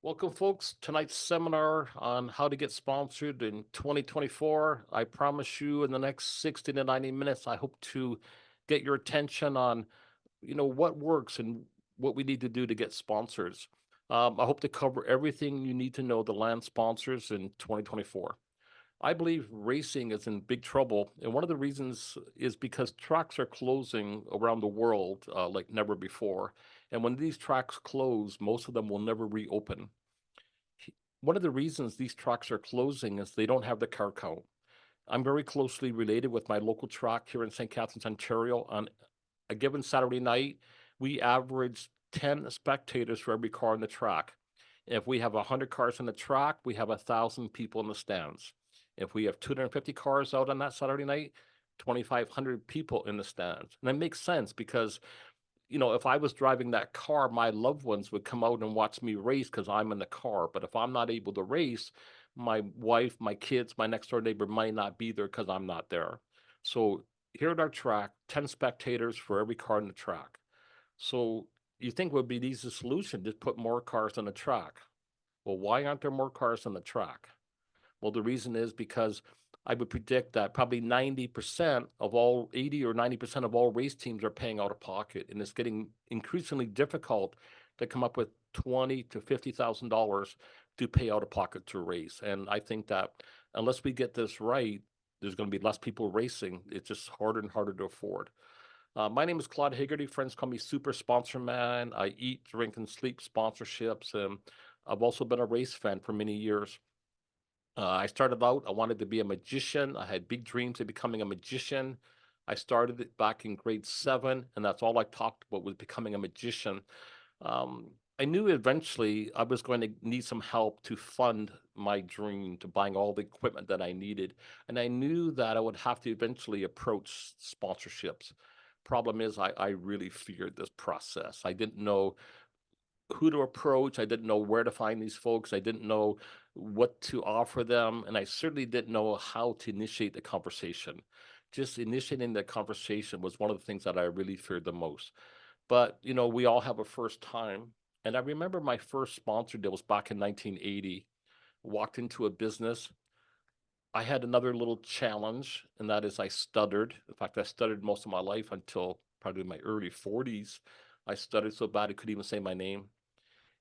Welcome, folks. Tonight's seminar on how to get sponsored in 2024. I promise you, in the next 60 to 90 minutes, I hope to get your attention on, what works and what we need to do to get sponsors. I hope to cover everything you need to know to land sponsors in 2024. I believe racing is in big trouble, and one of the reasons is because tracks are closing around the world like never before. And when these tracks close, most of them will never reopen. One of the reasons these tracks are closing is they don't have the car count. I'm very closely related with my local track here in St. Catharines, Ontario. On a given Saturday night, we average 10 spectators for every car on the track. If we have 100 cars on the track, we have 1,000 people in the stands. If we have 250 cars out on that Saturday night, 2,500 people in the stands. And that makes sense because if I was driving that car, my loved ones would come out and watch me race because I'm in the car. But if I'm not able to race, my wife, my kids, my next door neighbor might not be there because I'm not there. So here at our track, 10 spectators for every car in the track. So you think would be the easiest solution, just put more cars on the track. Well, why aren't there more cars on the track? Well, the reason is because I would predict that probably 90% of all 80 or 90% of all race teams are paying out of pocket, and it's getting increasingly difficult to come up with 20 to $50,000 to pay out of pocket to race. And I think that unless we get this right, there's going to be less people racing. It's just harder and harder to afford. My name is Claude Haggerty. Friends call me Super Sponsor Man. I eat, drink, and sleep sponsorships. And I've also been a race fan for many years. I started out, I wanted to be a magician. I had big dreams of becoming a magician. I started it back in grade seven, and that's all I talked about was becoming a magician. Um, I knew eventually I was going to need some help to fund my dream to buying all the equipment that I needed. And I knew that I would have to eventually approach sponsorships. Problem is, I really feared this process. I didn't know who to approach. I didn't know where to find these folks. I didn't know what to offer them. And I certainly didn't know how to initiate the conversation. Just initiating the conversation was one of the things that I really feared the most. But, we all have a first time. And I remember my first sponsor deal was back in 1980. Walked into a business. I had another little challenge, and that is I stuttered. In fact, I stuttered most of my life until probably my early 40s. I stuttered so bad I couldn't even say my name.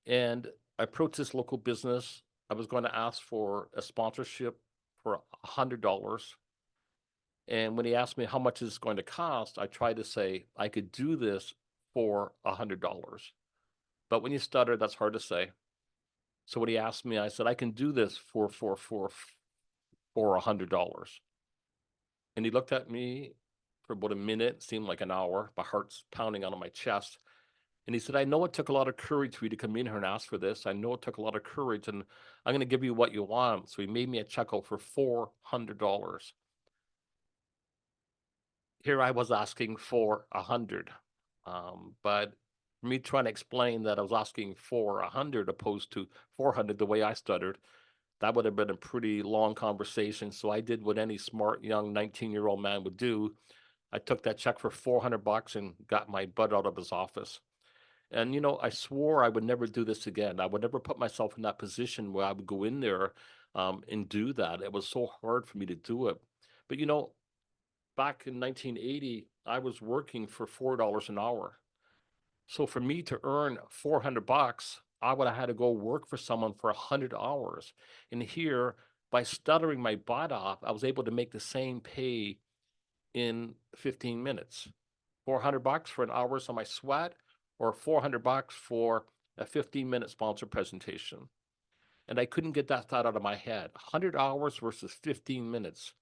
And I approached this local business. I was going to ask for a sponsorship for $100. And when he asked me how much it's going to cost, I tried to say I could do this for $100. But when you stutter, that's hard to say. So when he asked me, I said I can do this for $100. And he looked at me for about a minute, seemed like an hour. My heart's pounding out of my chest. And he said, I know it took a lot of courage for you to come in here and ask for this. I know it took a lot of courage, and I'm going to give you what you want. So he made me a check out for $400. Here I was asking for 100. But me trying to explain that I was asking for 100 opposed to 400 the way I stuttered, that would have been a pretty long conversation. So I did what any smart young 19-year-old man would do. I took that check for $400 and got my butt out of his office. And, I swore I would never do this again. I would never put myself in that position where I would go in there and do that. It was so hard for me to do it. But, back in 1980, I was working for $4 an hour. So for me to earn $400, I would have had to go work for someone for 100 hours. And here, by stuttering my butt off, I was able to make the same pay in 15 minutes. $400 for an hour of my sweat, or $400 for a 15-minute sponsor presentation. And I couldn't get that thought out of my head. 100 hours versus 15 minutes.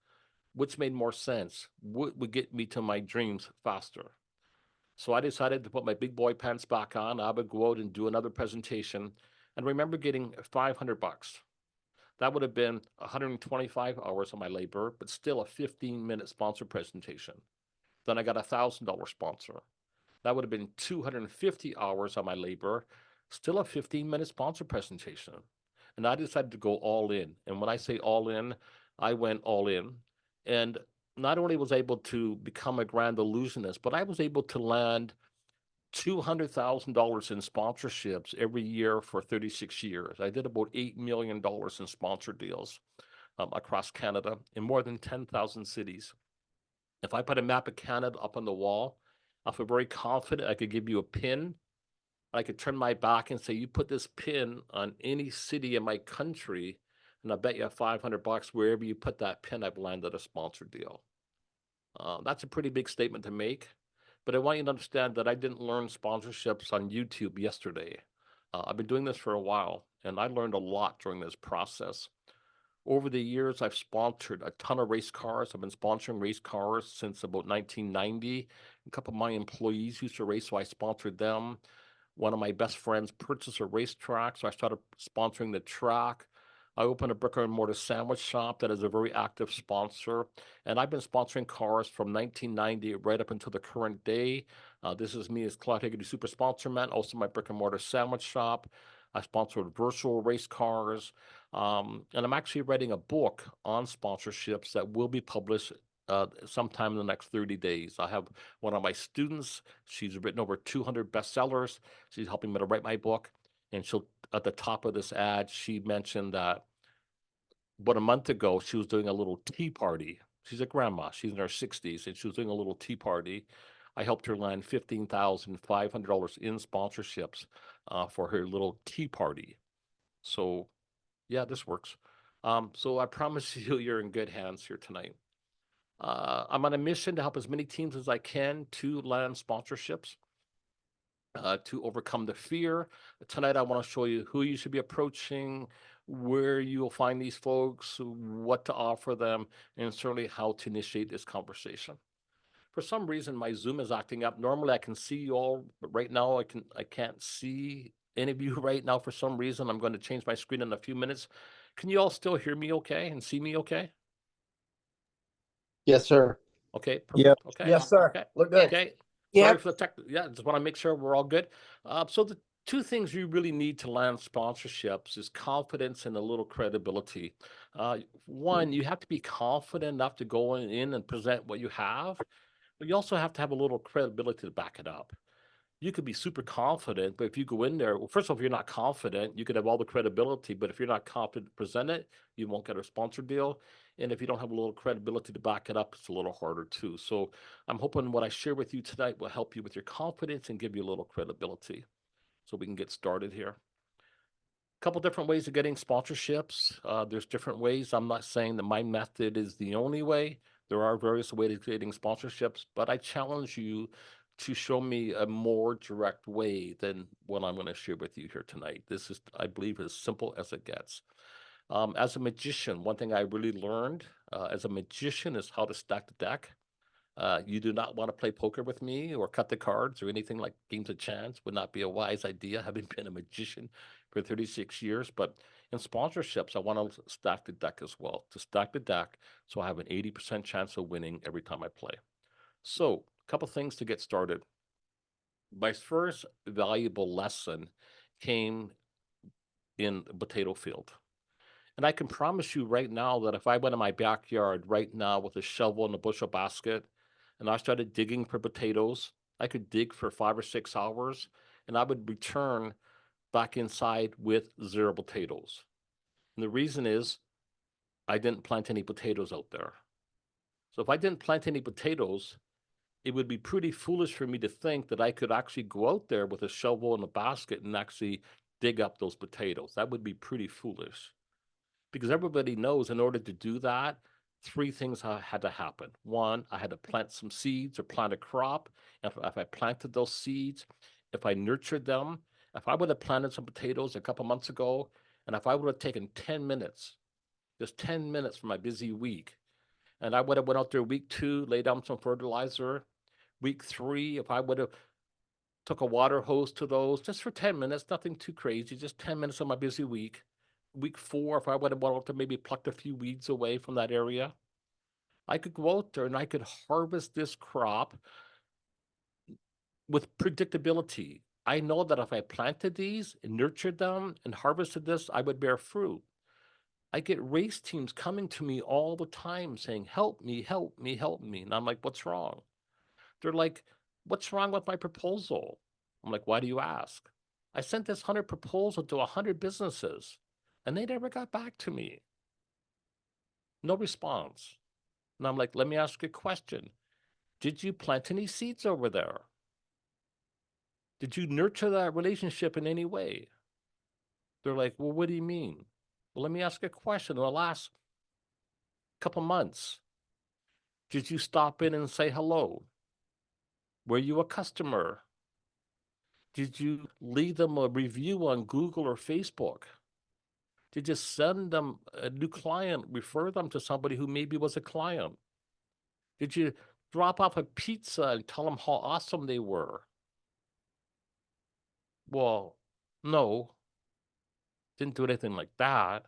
Which made more sense? What would get me to my dreams faster? So I decided to put my big boy pants back on. I would go out and do another presentation. And remember getting $500. That would have been 125 hours of my labor, but still a 15-minute sponsor presentation. Then I got a $1,000 sponsor. That would have been 250 hours on my labor, still a 15-minute sponsor presentation. And I decided to go all in. And when I say all in, I went all in. And not only was I able to become a grand illusionist, but I was able to land $200,000 in sponsorships every year for 36 years. I did about $8 million in sponsor deals across Canada in more than 10,000 cities. If I put a map of Canada up on the wall, I feel very confident I could give you a pin. I could turn my back and say, you put this pin on any city in my country, and I bet you $500 wherever you put that pin, I've landed a sponsor deal. That's a pretty big statement to make, but I want you to understand that I didn't learn sponsorships on YouTube yesterday. I've been doing this for a while, and I learned a lot during this process. Over the years, I've sponsored a ton of race cars. I've been sponsoring race cars since about 1990. A couple of my employees used to race, so I sponsored them. One of my best friends purchased a racetrack, so I started sponsoring the track. I opened a brick and mortar sandwich shop that is a very active sponsor, and I've been sponsoring cars from 1990 right up until the current day. This is me as Claude Haggerty Super Sponsor Man, also my brick and mortar sandwich shop. I sponsored virtual race cars, and I'm actually writing a book on sponsorships that will be published sometime in the next 30 days. I have one of my students. She's written over 200 bestsellers. She's helping me to write my book. And she'll, at the top of this ad, she mentioned that about a month ago, she was doing a little tea party. She's a grandma. She's in her 60s, and she was doing a little tea party. I helped her land $15,500 in sponsorships for her little tea party. So, yeah, this works. So I promise you, you're in good hands here tonight. I'm on a mission to help as many teams as I can to land sponsorships, to overcome the fear. Tonight, I want to show you who you should be approaching, where you'll find these folks, what to offer them, and certainly how to initiate this conversation. For some reason, my Zoom is acting up. Normally, I can see you all, but right now, I can't see any of you right now for some reason. I'm going to change my screen in a few minutes. Can you all still hear me okay and see me okay? Yes, sir. Okay, Yep. perfect. Okay. Yes, sir. Okay. Look good. Okay. Yep. Sorry for the tech. Yeah, just want to make sure we're all good. So the two things you really need to land sponsorships is confidence and a little credibility. One, you have to be confident enough to go in and present what you have, but you also have to have a little credibility to back it up. You could be super confident, but if you go in there, well, first of all, if you're not confident, you could have all the credibility, but if you're not confident to present it, you won't get a sponsor deal. And if you don't have a little credibility to back it up, it's a little harder too. So I'm hoping what I share with you tonight will help you with your confidence and give you a little credibility. So we can get started here. A couple different ways of getting sponsorships. There's different ways. I'm not saying that my method is the only way. There are various ways of getting sponsorships, but I challenge you to show me a more direct way than what I'm going to share with you here tonight. This is, I believe, as simple as it gets. As a magician, one thing I really learned as a magician is how to stack the deck. You do not want to play poker with me or cut the cards or anything like games of chance. Would not be a wise idea, having been a magician for 36 years. But in sponsorships, I want to stack the deck as well, to stack the deck so I have an 80% chance of winning every time I play. So, a couple things to get started. My first valuable lesson came in a potato field. And I can promise you right now that if I went in my backyard right now with a shovel and a bushel basket and I started digging for potatoes, I could dig for 5 or 6 hours and I would return back inside with 0 potatoes. And the reason is I didn't plant any potatoes out there. So if I didn't plant any potatoes, it would be pretty foolish for me to think that I could actually go out there with a shovel and a basket and actually dig up those potatoes. That would be pretty foolish. Because everybody knows in order to do that, 3 things had to happen. One, I had to plant some seeds or plant a crop. If I planted those seeds, if I nurtured them, if I would have planted some potatoes a couple months ago, and if I would have taken 10 minutes, just 10 minutes from my busy week, and I would have went out there week 2, laid down some fertilizer. Week 3, if I would have took a water hose to those just for 10 minutes, nothing too crazy, just 10 minutes of my busy week. Week 4, if I would have wanted to maybe plucked a few weeds away from that area, I could go out there and I could harvest this crop with predictability. I know that if I planted these and nurtured them and harvested this, I would bear fruit. I get race teams coming to me all the time saying, help me, help me, help me. And I'm like, what's wrong? They're like, what's wrong with my proposal? I'm like, why do you ask? I sent this 100 proposal to 100 businesses and they never got back to me. No response. And I'm like, let me ask you a question. Did you plant any seeds over there? Did you nurture that relationship in any way? They're like, well, what do you mean? Well, let me ask you a question. In the last couple months, did you stop in and say hello? Were you a customer? Did you leave them a review on Google or Facebook? Did you send them a new client, refer them to somebody who maybe was a client? Did you drop off a pizza and tell them how awesome they were? Well, no, didn't do anything like that.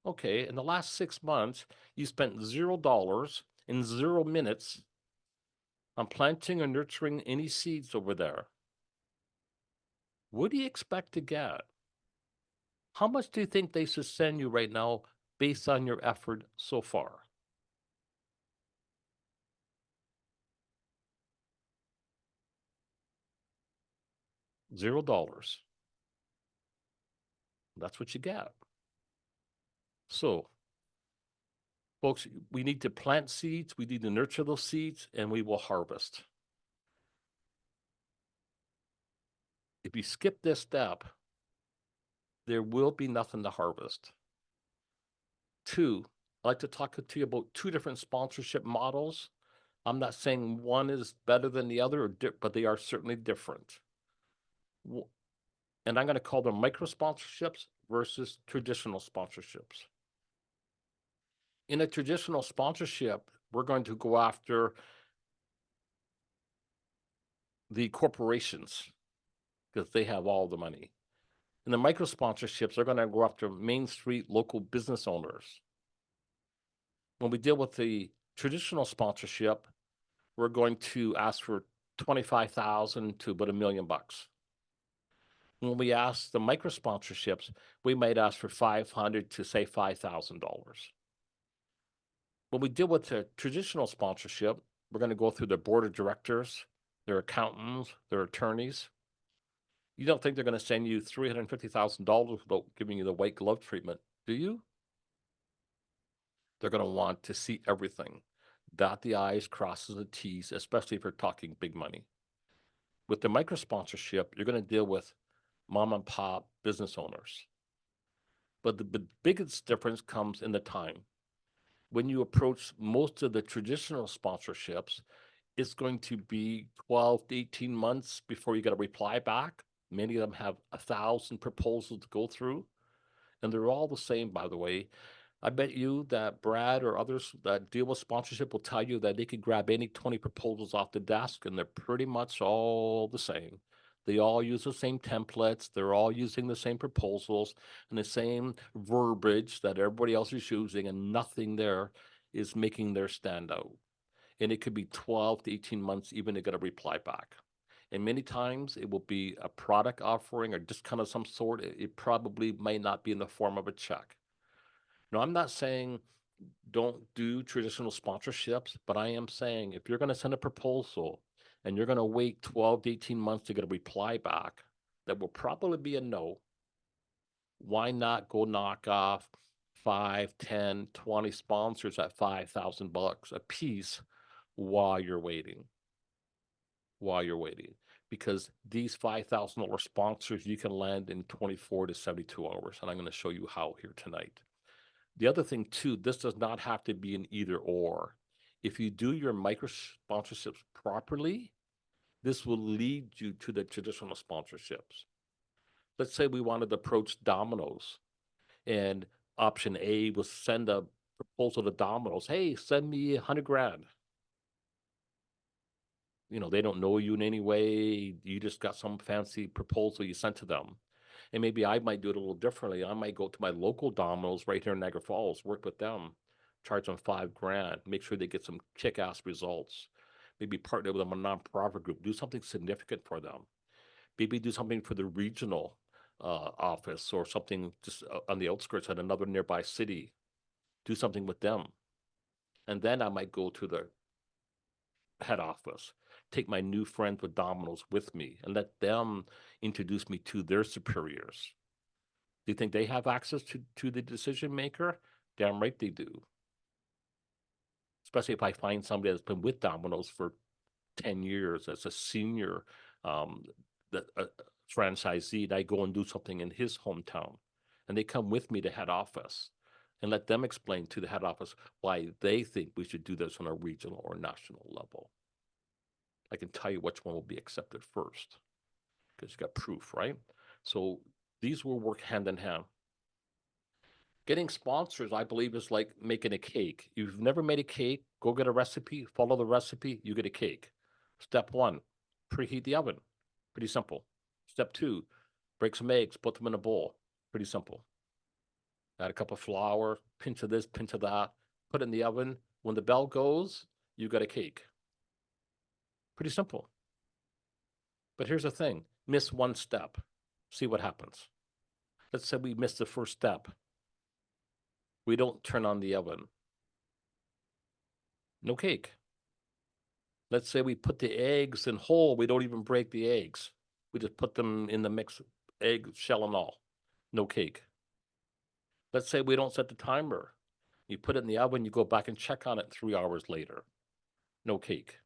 Okay, in the last 6 months, you spent $0 in 0 minutes on planting or nurturing any seeds over there. What do you expect to get? How much do you think they should send you right now based on your effort so far? $0. That's what you get. So, folks, we need to plant seeds, we need to nurture those seeds, and we will harvest. If you skip this step, there will be nothing to harvest. Two, I'd like to talk to you about two different sponsorship models. I'm not saying one is better than the other, but they are certainly different. And I'm going to call them micro sponsorships versus traditional sponsorships. In a traditional sponsorship, we're going to go after the corporations because they have all the money. And the micro sponsorships are going to go after Main Street local business owners. When we deal with the traditional sponsorship, we're going to ask for 25,000 to about $1 million. When we ask the micro sponsorships, we might ask for 500 to say $5,000. When we deal with the traditional sponsorship, we're going to go through the board of directors, their accountants, their attorneys. You don't think they're going to send you $350,000 without giving you the white glove treatment, do you? They're going to want to see everything. Dot the I's, crosses the T's, especially if you're talking big money. With the micro sponsorship, you're going to deal with mom and pop business owners. But the biggest difference comes in the time. When you approach most of the traditional sponsorships, it's going to be 12 to 18 months before you get a reply back. Many of them have 1,000 proposals to go through, and they're all the same, by the way. I bet you that Brad or others that deal with sponsorship will tell you that they could grab any 20 proposals off the desk, and they're pretty much all the same. They all use the same templates. They're all using the same proposals and the same verbiage that everybody else is using, and nothing there is making their stand out. And it could be 12 to 18 months even to get a reply back. And many times it will be a product offering or discount of some sort. It probably might not be in the form of a check. Now, I'm not saying don't do traditional sponsorships, but I am saying if you're going to send a proposal and you're going to wait 12 to 18 months to get a reply back, that will probably be a no. Why not go knock off 5, 10, 20 sponsors at $5,000 a piece while you're waiting? Because these $5,000 sponsors you can land in 24 to 72 hours. And I'm going to show you how here tonight. The other thing too, this does not have to be an either or. If you do your micro sponsorships properly, this will lead you to the traditional sponsorships. Let's say we wanted to approach Domino's, and option A was send a proposal to Domino's. Hey, send me 100 grand. They don't know you in any way. You just got some fancy proposal you sent to them. And maybe I might do it a little differently. I might go to my local Domino's right here in Niagara Falls, work with them, charge them 5 grand, make sure they get some kick-ass results. Maybe partner with them, a nonprofit group, do something significant for them. Maybe do something for the regional office or something just on the outskirts at another nearby city. Do something with them. And then I might go to the head office. take my new friends with Domino's with me and let them introduce me to their superiors. Do you think they have access to the decision maker? Damn right they do. Especially if I find somebody that's been with Domino's for 10 years as a senior um, franchisee, and I go and do something in his hometown. And they come with me to head office and let them explain to the head office why they think we should do this on a regional or national level. I can tell you which one will be accepted first because you got proof, right? So these will work hand in hand. Getting sponsors, I believe, is like making a cake. You've never made a cake, go get a recipe, follow the recipe, you get a cake. Step one, preheat the oven. Pretty simple. Step two, break some eggs, put them in a bowl. Pretty simple. Add a cup of flour, pinch of this, pinch of that, put it in the oven. When the bell goes, you got a cake. Pretty simple. But here's the thing, miss one step, see what happens. Let's say we miss the first step. We don't turn on the oven. No cake. Let's say we put the eggs in whole, we don't even break the eggs. We just put them in the mix, egg, shell and all. No cake. Let's say we don't set the timer. You put it in the oven, you go back and check on it 3 hours later. No cake.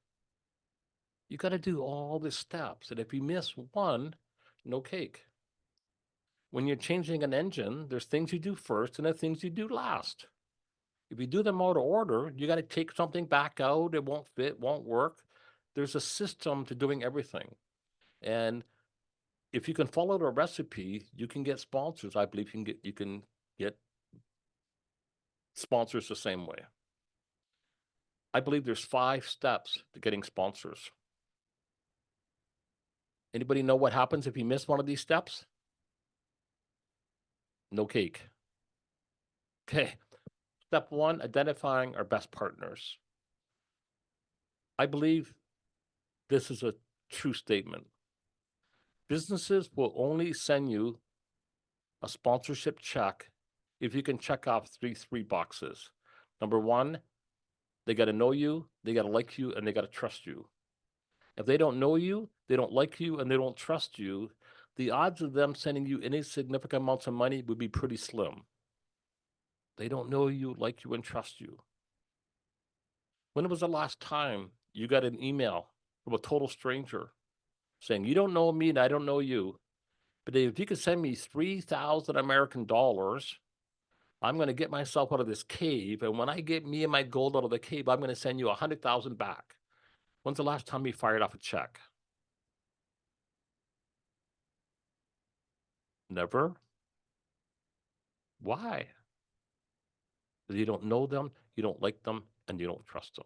You got to do all the steps. And if you miss one, no cake. When you're changing an engine, there's things you do first and there's things you do last. If you do them out of order, you got to take something back out. It won't fit, won't work. There's a system to doing everything. And if you can follow the recipe, you can get sponsors. I believe you can get sponsors the same way. I believe there's 5 steps to getting sponsors. Anybody know what happens if you miss one of these steps? No cake. Okay. Step 1, identifying our best partners. I believe this is a true statement. Businesses will only send you a sponsorship check if you can check off three boxes. Number 1, they got to know you, they got to like you, and they got to trust you. If they don't know you, they don't like you, and they don't trust you, the odds of them sending you any significant amounts of money would be pretty slim. They don't know you, like you, and trust you. When was the last time you got an email from a total stranger saying, you don't know me and I don't know you, but if you could send me 3,000 American dollars, I'm going to get myself out of this cave. And when I get me and my gold out of the cave, I'm going to send you 100,000 back. When's the last time you fired off a check? Never. Why? Because you don't know them, you don't like them, and you don't trust them.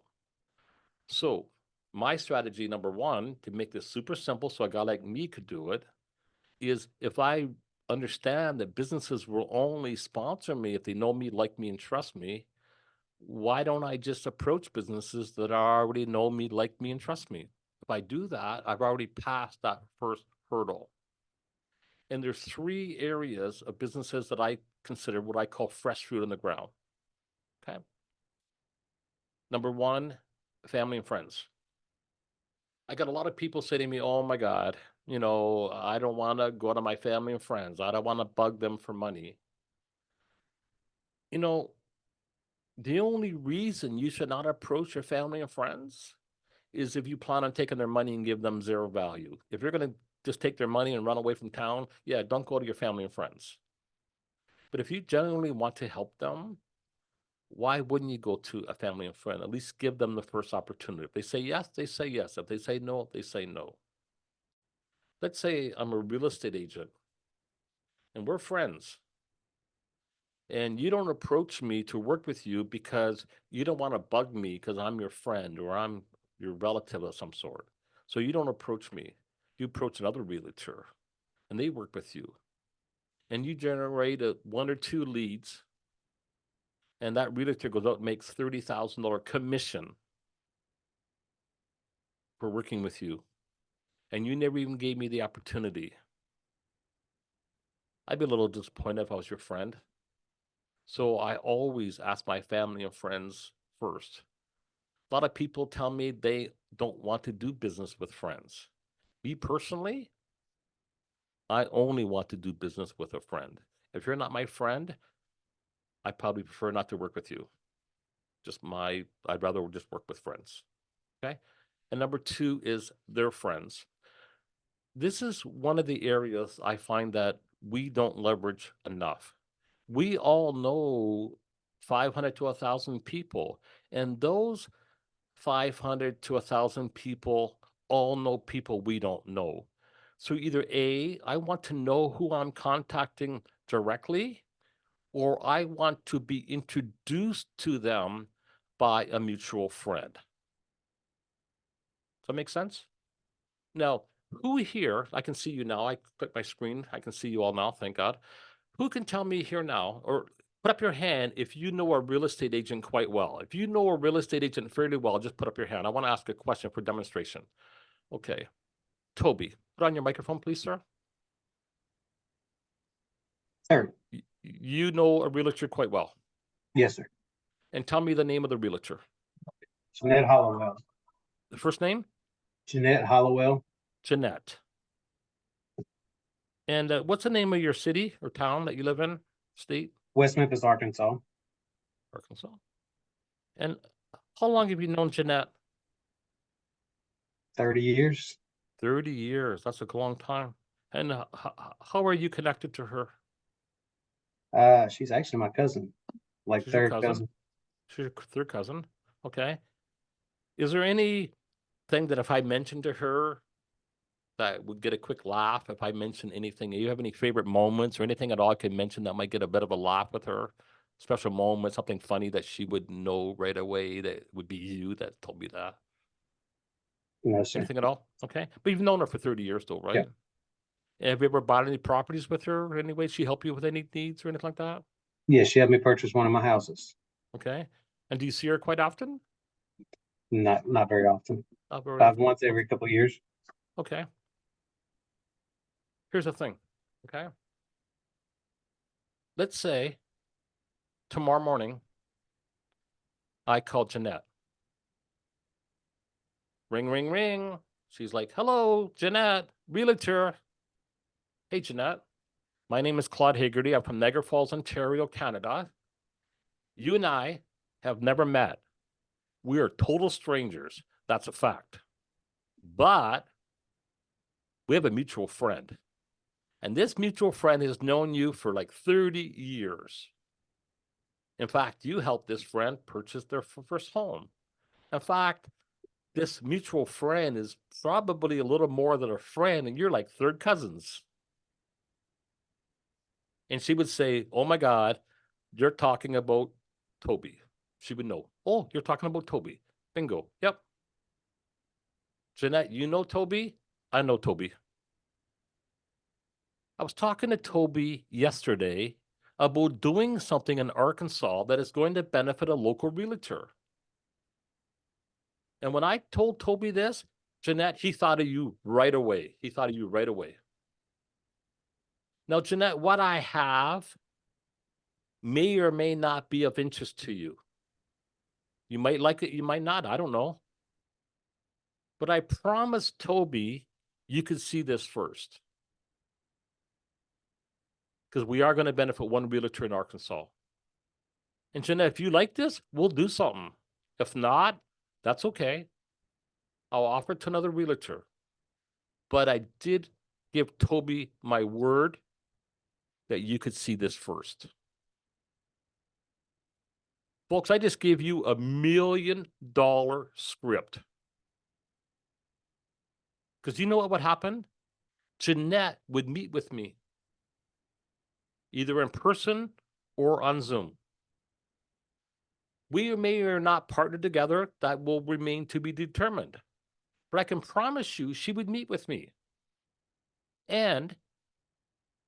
So my strategy, number 1, to make this super simple so a guy like me could do it, is if I understand that businesses will only sponsor me if they know me, like me, and trust me, why don't I just approach businesses that already know me, like me, and trust me? If I do that, I've already passed that first hurdle. And there's 3 areas of businesses that I consider what I call fresh fruit on the ground. Okay. Number 1, family and friends. I got a lot of people say to me, oh my God, I don't want to go to my family and friends. I don't want to bug them for money. You know, the only reason you should not approach your family and friends is if you plan on taking their money and give them 0 value. If you're going to just take their money and run away from town, yeah, don't go to your family and friends. But if you genuinely want to help them, why wouldn't you go to a family and friend? At least give them the first opportunity. If they say yes, they say yes. If they say no, they say no. Let's say I'm a real estate agent and we're friends. And you don't approach me to work with you because you don't want to bug me because I'm your friend or I'm your relative of some sort. So you don't approach me. You approach another realtor and they work with you. And you generate 1 or 2 leads. And that realtor goes out and makes $30,000 commission for working with you. And you never even gave me the opportunity. I'd be a little disappointed if I was your friend. So I always ask my family and friends first. A lot of people tell me they don't want to do business with friends. Me personally, I only want to do business with a friend. If you're not my friend, I probably prefer not to work with you. I'd rather just work with friends. Okay. And number two is their friends. This is one of the areas I find that we don't leverage enough. We all know 500 to 1,000 people, and those 500 to 1,000 people all know people we don't know. So either A, I want to know who I'm contacting directly, or I want to be introduced to them by a mutual friend. Does that make sense? Now, who here, I can see you now. I click my screen. I can see you all now, thank God. Who can tell me here now, or put up your hand if you know a real estate agent quite well? If you know a real estate agent fairly well, just put up your hand. I want to ask a question for demonstration. Okay. Toby, put on your microphone, please, sir. Sir. You know a realtor quite well. Yes, sir. And tell me the name of the realtor. Jeanette Hollowell. The first name? Jeanette Hollowell. Jeanette. And what's the name of your city or town that you live in? State? West Memphis, Arkansas. Arkansas. And how long have you known Jeanette? 30 years. 30 years. That's a long time. And how are you connected to her? She's actually my cousin, like She's your third cousin. She's your third cousin. Okay. Is there anything that if I mentioned to her that would get a quick laugh? If I mention anything, do you have any favorite moments or anything at all I can mention that might get a bit of a laugh with her? Special moment, something funny that she would know right away that would be you that told me that. No, sir. Anything at all? Okay. But you've known her for 30 years though, right? Yeah. Have you ever bought any properties with her in any way? She help you with any needs or anything like that? Yeah, she had me purchase one of my houses. Okay. And do you see her quite often? Not very often. Not very About often. once every couple of years. Okay. Here's the thing. Okay. Let's say tomorrow morning, I call Jeanette. Ring, ring, ring. She's like, hello, Jeanette, realtor. Hey, Jeanette. My name is Claude Hagerty. I'm from Niagara Falls, Ontario, Canada. You and I have never met. We are total strangers. That's a fact. But we have a mutual friend. And this mutual friend has known you for like 30 years. In fact, you helped this friend purchase their first home. In fact, this mutual friend is probably a little more than a friend, and you're like third cousins. And she would say, oh my God, you're talking about Toby. She would know, oh, you're talking about Toby. Bingo. Yep. Jeanette, you know Toby? I know Toby. I was talking to Toby yesterday about doing something in Arkansas that is going to benefit a local realtor. And when I told Toby this, Jeanette, he thought of you right away. He thought of you right away. Now, Jeanette, what I have may or may not be of interest to you. You might like it, you might not. I don't know. But I promised Toby you could see this first. Because we are going to benefit one realtor in Arkansas. And Jeanette, if you like this, we'll do something. If not, that's okay. I'll offer it to another realtor. But I did give Toby my word that you could see this first. Folks, I just gave you $1 million script. Because you know what would happen? Jeanette would meet with me, either in person or on Zoom. We may or not partner together. That will remain to be determined. But I can promise you she would meet with me. And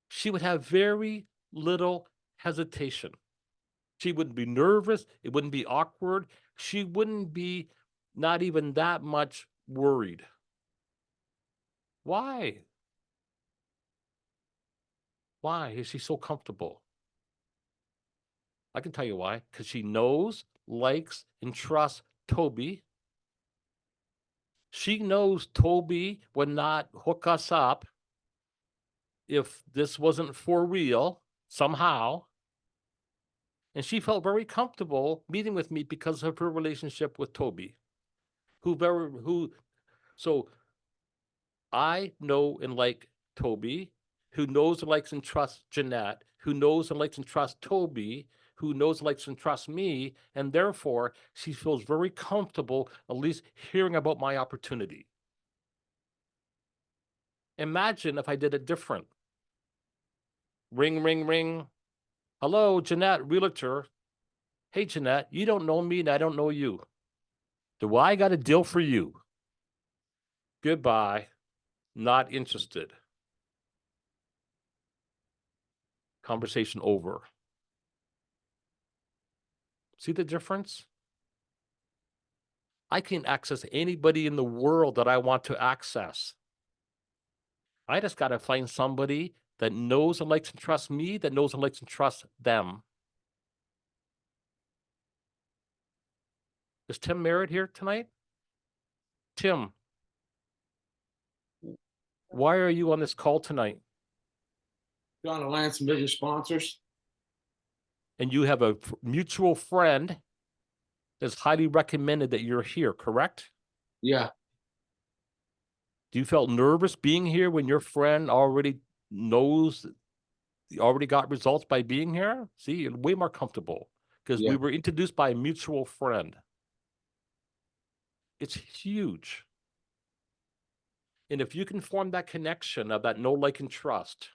she would have very little hesitation. She wouldn't be nervous. It wouldn't be awkward. She wouldn't be not even that much worried. Why? Why is she so comfortable? I can tell you why. Because she knows, likes, and trusts Toby. She knows Toby would not hook us up if this wasn't for real somehow. And she felt very comfortable meeting with me because of her relationship with Toby, so I know and like Toby, who knows and likes and trusts Jeanette, who knows and likes and trusts Toby, who knows, likes, and trusts me, and therefore she feels very comfortable at least hearing about my opportunity. Imagine if I did it different. Ring, ring, ring. Hello, Jeanette, realtor. Hey, Jeanette, you don't know me and I don't know you. Do I got a deal for you? Goodbye. Not interested. Conversation over. See the difference? I can access anybody in the world that I want to access. I just got to find somebody that knows and likes and trusts me, that knows and likes and trusts them. Is Tim Merritt here tonight? Tim, why are you on this call tonight? Trying to land some business sponsors. And you have a mutual friend that's highly recommended that you're here, correct? Yeah, Do you felt nervous being here when your friend already knows, already got results by being here? See, you're way more comfortable because Yeah. we were introduced by a mutual friend. It's huge. And if you can form that connection of that know, like, and trust,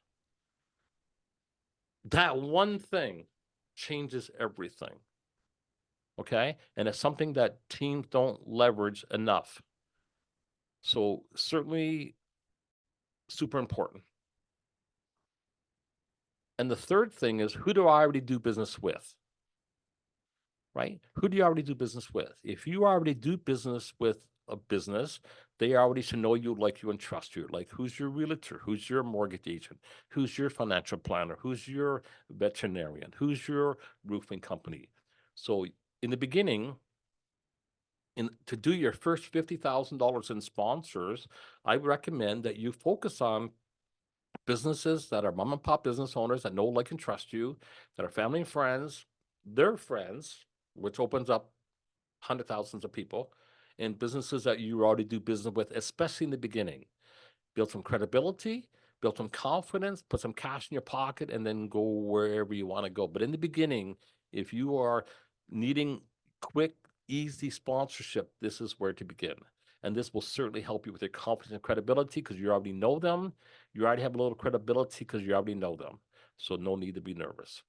that one thing changes everything. Okay? And it's something that teams don't leverage enough. So certainly super important. And the third thing is, who do I already do business with? Right? Who do you already do business with? If you already do business with a business, they already should know you, like you, and trust you. Like, who's your realtor? Who's your mortgage agent? Who's your financial planner? Who's your veterinarian? Who's your roofing company? So in the beginning, to do your first $50,000 in sponsors, I recommend that you focus on businesses that are mom and pop business owners that know, like, and trust you, that are family and friends, their friends, which opens up hundred thousands of people, and businesses that you already do business with, especially in the beginning. Build some credibility, build some confidence, put some cash in your pocket, and then go wherever you want to go. But in the beginning, if you are needing quick, easy sponsorship, this is where to begin. And this will certainly help you with your confidence and credibility because you already know them. You already have a little credibility because you already know them. So no need to be nervous.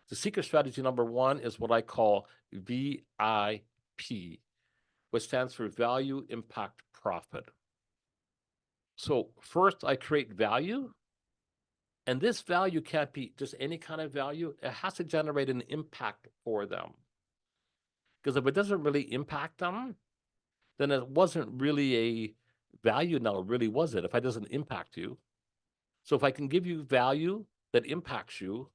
The secret strategy number one is what I call VIP, which stands for value, impact, profit. So first I create value, and this value can't be just any kind of value. It has to generate an impact for them. Because if it doesn't really impact them, then it wasn't really a value now, really, was it? If it doesn't impact you. So if I can give you value that impacts you,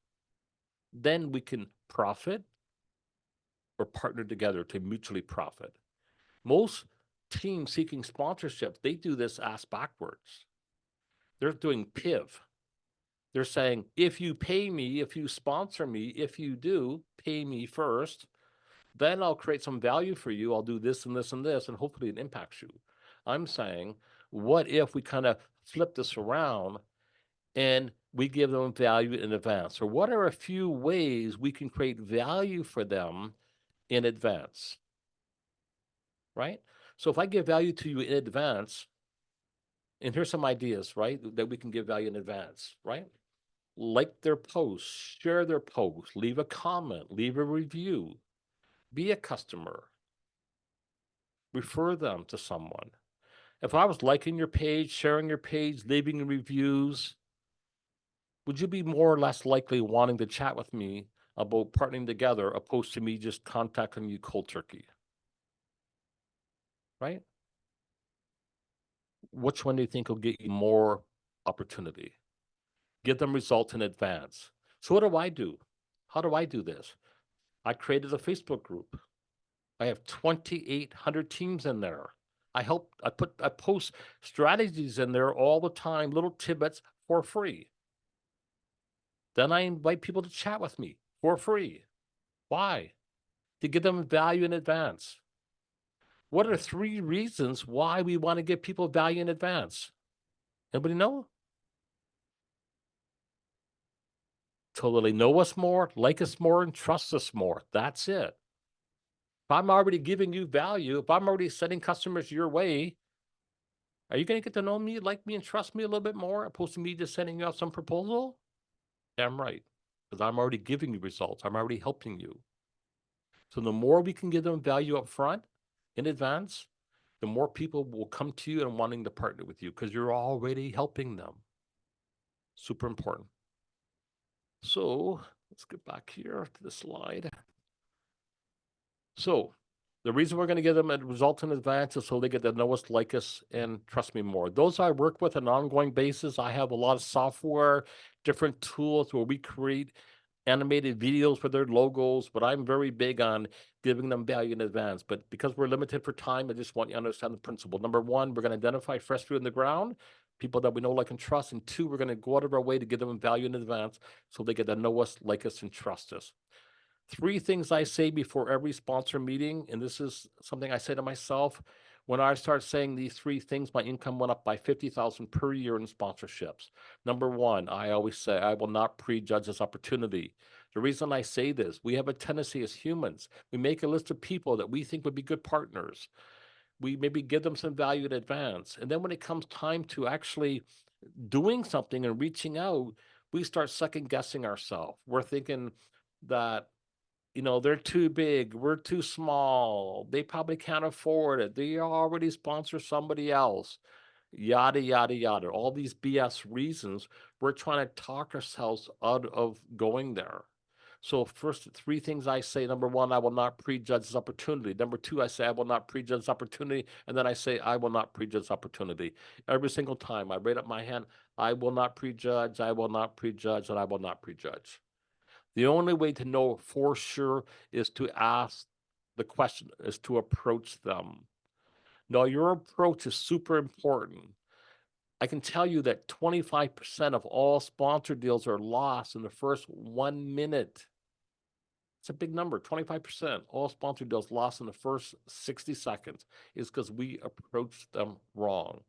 then we can profit or partner together to mutually profit. Most teams seeking sponsorship, they do this ass backwards. They're doing PIV. They're saying, if you pay me, if you sponsor me, if you do, pay me first, then I'll create some value for you. I'll do this and this and this, and hopefully it impacts you. I'm saying, what if we kind of flip this around and we give them value in advance? Or what are a few ways we can create value for them in advance? Right? So if I give value to you in advance, and here's some ideas, right, that we can give value in advance, right? Like their posts, share their posts, leave a comment, leave a review, be a customer, refer them to someone. If I was liking your page, sharing your page, leaving reviews, would you be more or less likely wanting to chat with me about partnering together opposed to me just contacting you cold turkey? Right? Which one do you think will get you more opportunity? Give them results in advance. So what do I do? How do I do this? I created a Facebook group. I have 2,800 teams in there. I post strategies in there all the time, little tidbits for free. Then I invite people to chat with me for free. Why? To give them value in advance. What are 3 reasons why we want to give people value in advance? Anybody know? So they know us more, like us more, and trust us more. That's it. If I'm already giving you value, if I'm already sending customers your way, are you going to get to know me, like me, and trust me a little bit more, opposed to me just sending you out some proposal? Damn right, because I'm already giving you results. I'm already helping you. So the more we can give them value up front, in advance, the more people will come to you and wanting to partner with you because you're already helping them. Super important. So let's get back here to the slide. So the reason we're going to give them a result in advance is so they get to know us, like us, and trust me more. Those I work with on an ongoing basis. I have a lot of software, different tools where we create animated videos for their logos, but I'm very big on giving them value in advance. But because we're limited for time, I just want you to understand the principle. Number 1, we're going to identify fresh food in the ground, people that we know, like, and trust. And 2, we're going to go out of our way to give them value in advance so they get to know us, like us, and trust us. 3 things I say before every sponsor meeting, and this is something I say to myself. When I start saying these 3 things, my income went up by $50,000 per year in sponsorships. Number 1, I always say, I will not prejudge this opportunity. The reason I say this, we have a tendency as humans, we make a list of people that we think would be good partners. We maybe give them some value in advance. And then when it comes time to actually doing something and reaching out, we start second guessing ourselves. We're thinking that, they're too big, we're too small, they probably can't afford it, they already sponsor somebody else, yada, yada, yada. All these BS reasons, we're trying to talk ourselves out of going there. So first 3 things I say. Number 1, I will not prejudge this opportunity. Number 2, I say I will not prejudge this opportunity. And then I say I will not prejudge this opportunity. Every single time I raise up my hand, I will not prejudge, I will not prejudge, and I will not prejudge. The only way to know for sure is to ask the question, is to approach them. Now, your approach is super important. I can tell you that 25% of all sponsor deals are lost in the first 1 minute. It's a big number. 25% all sponsor deals lost in the first 60 seconds is because we approached them wrong.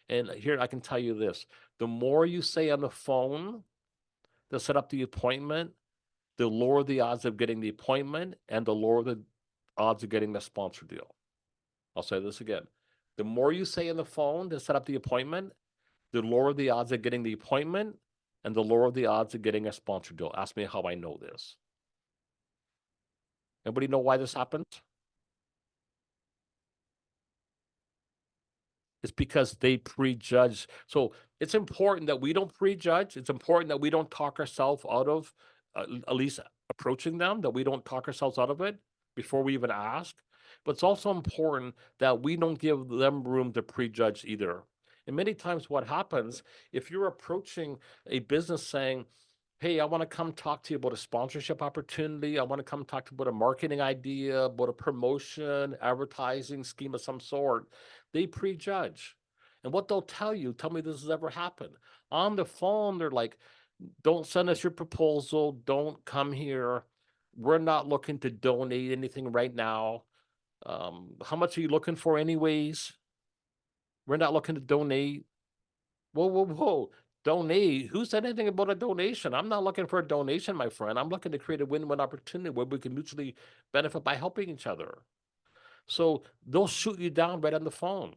And here I can tell you this: the more you say on the phone to set up the appointment, the lower the odds of getting the appointment and the lower the odds of getting the sponsor deal. I'll say this again. The more you say on the phone to set up the appointment, the lower the odds of getting the appointment and the lower the odds of getting a sponsor deal. Ask me how I know this. Anybody know why this happens? It's because they prejudge. So it's important that we don't prejudge. It's important that we don't talk ourselves out of at least approaching them, that we don't talk ourselves out of it before we even ask. But it's also important that we don't give them room to prejudge either. And many times what happens, if you're approaching a business saying, hey, I want to come talk to you about a sponsorship opportunity. I want to come talk to you about a marketing idea, about a promotion, advertising scheme of some sort. They prejudge. And what they'll tell you, tell me this has ever happened. On the phone, they're like, don't send us your proposal. Don't come here. We're not looking to donate anything right now. How much are you looking for anyways? We're not looking to donate. Whoa, whoa, whoa. Donate? Who said anything about a donation? I'm not looking for a donation, my friend. I'm looking to create a win-win opportunity where we can mutually benefit by helping each other. So they'll shoot you down right on the phone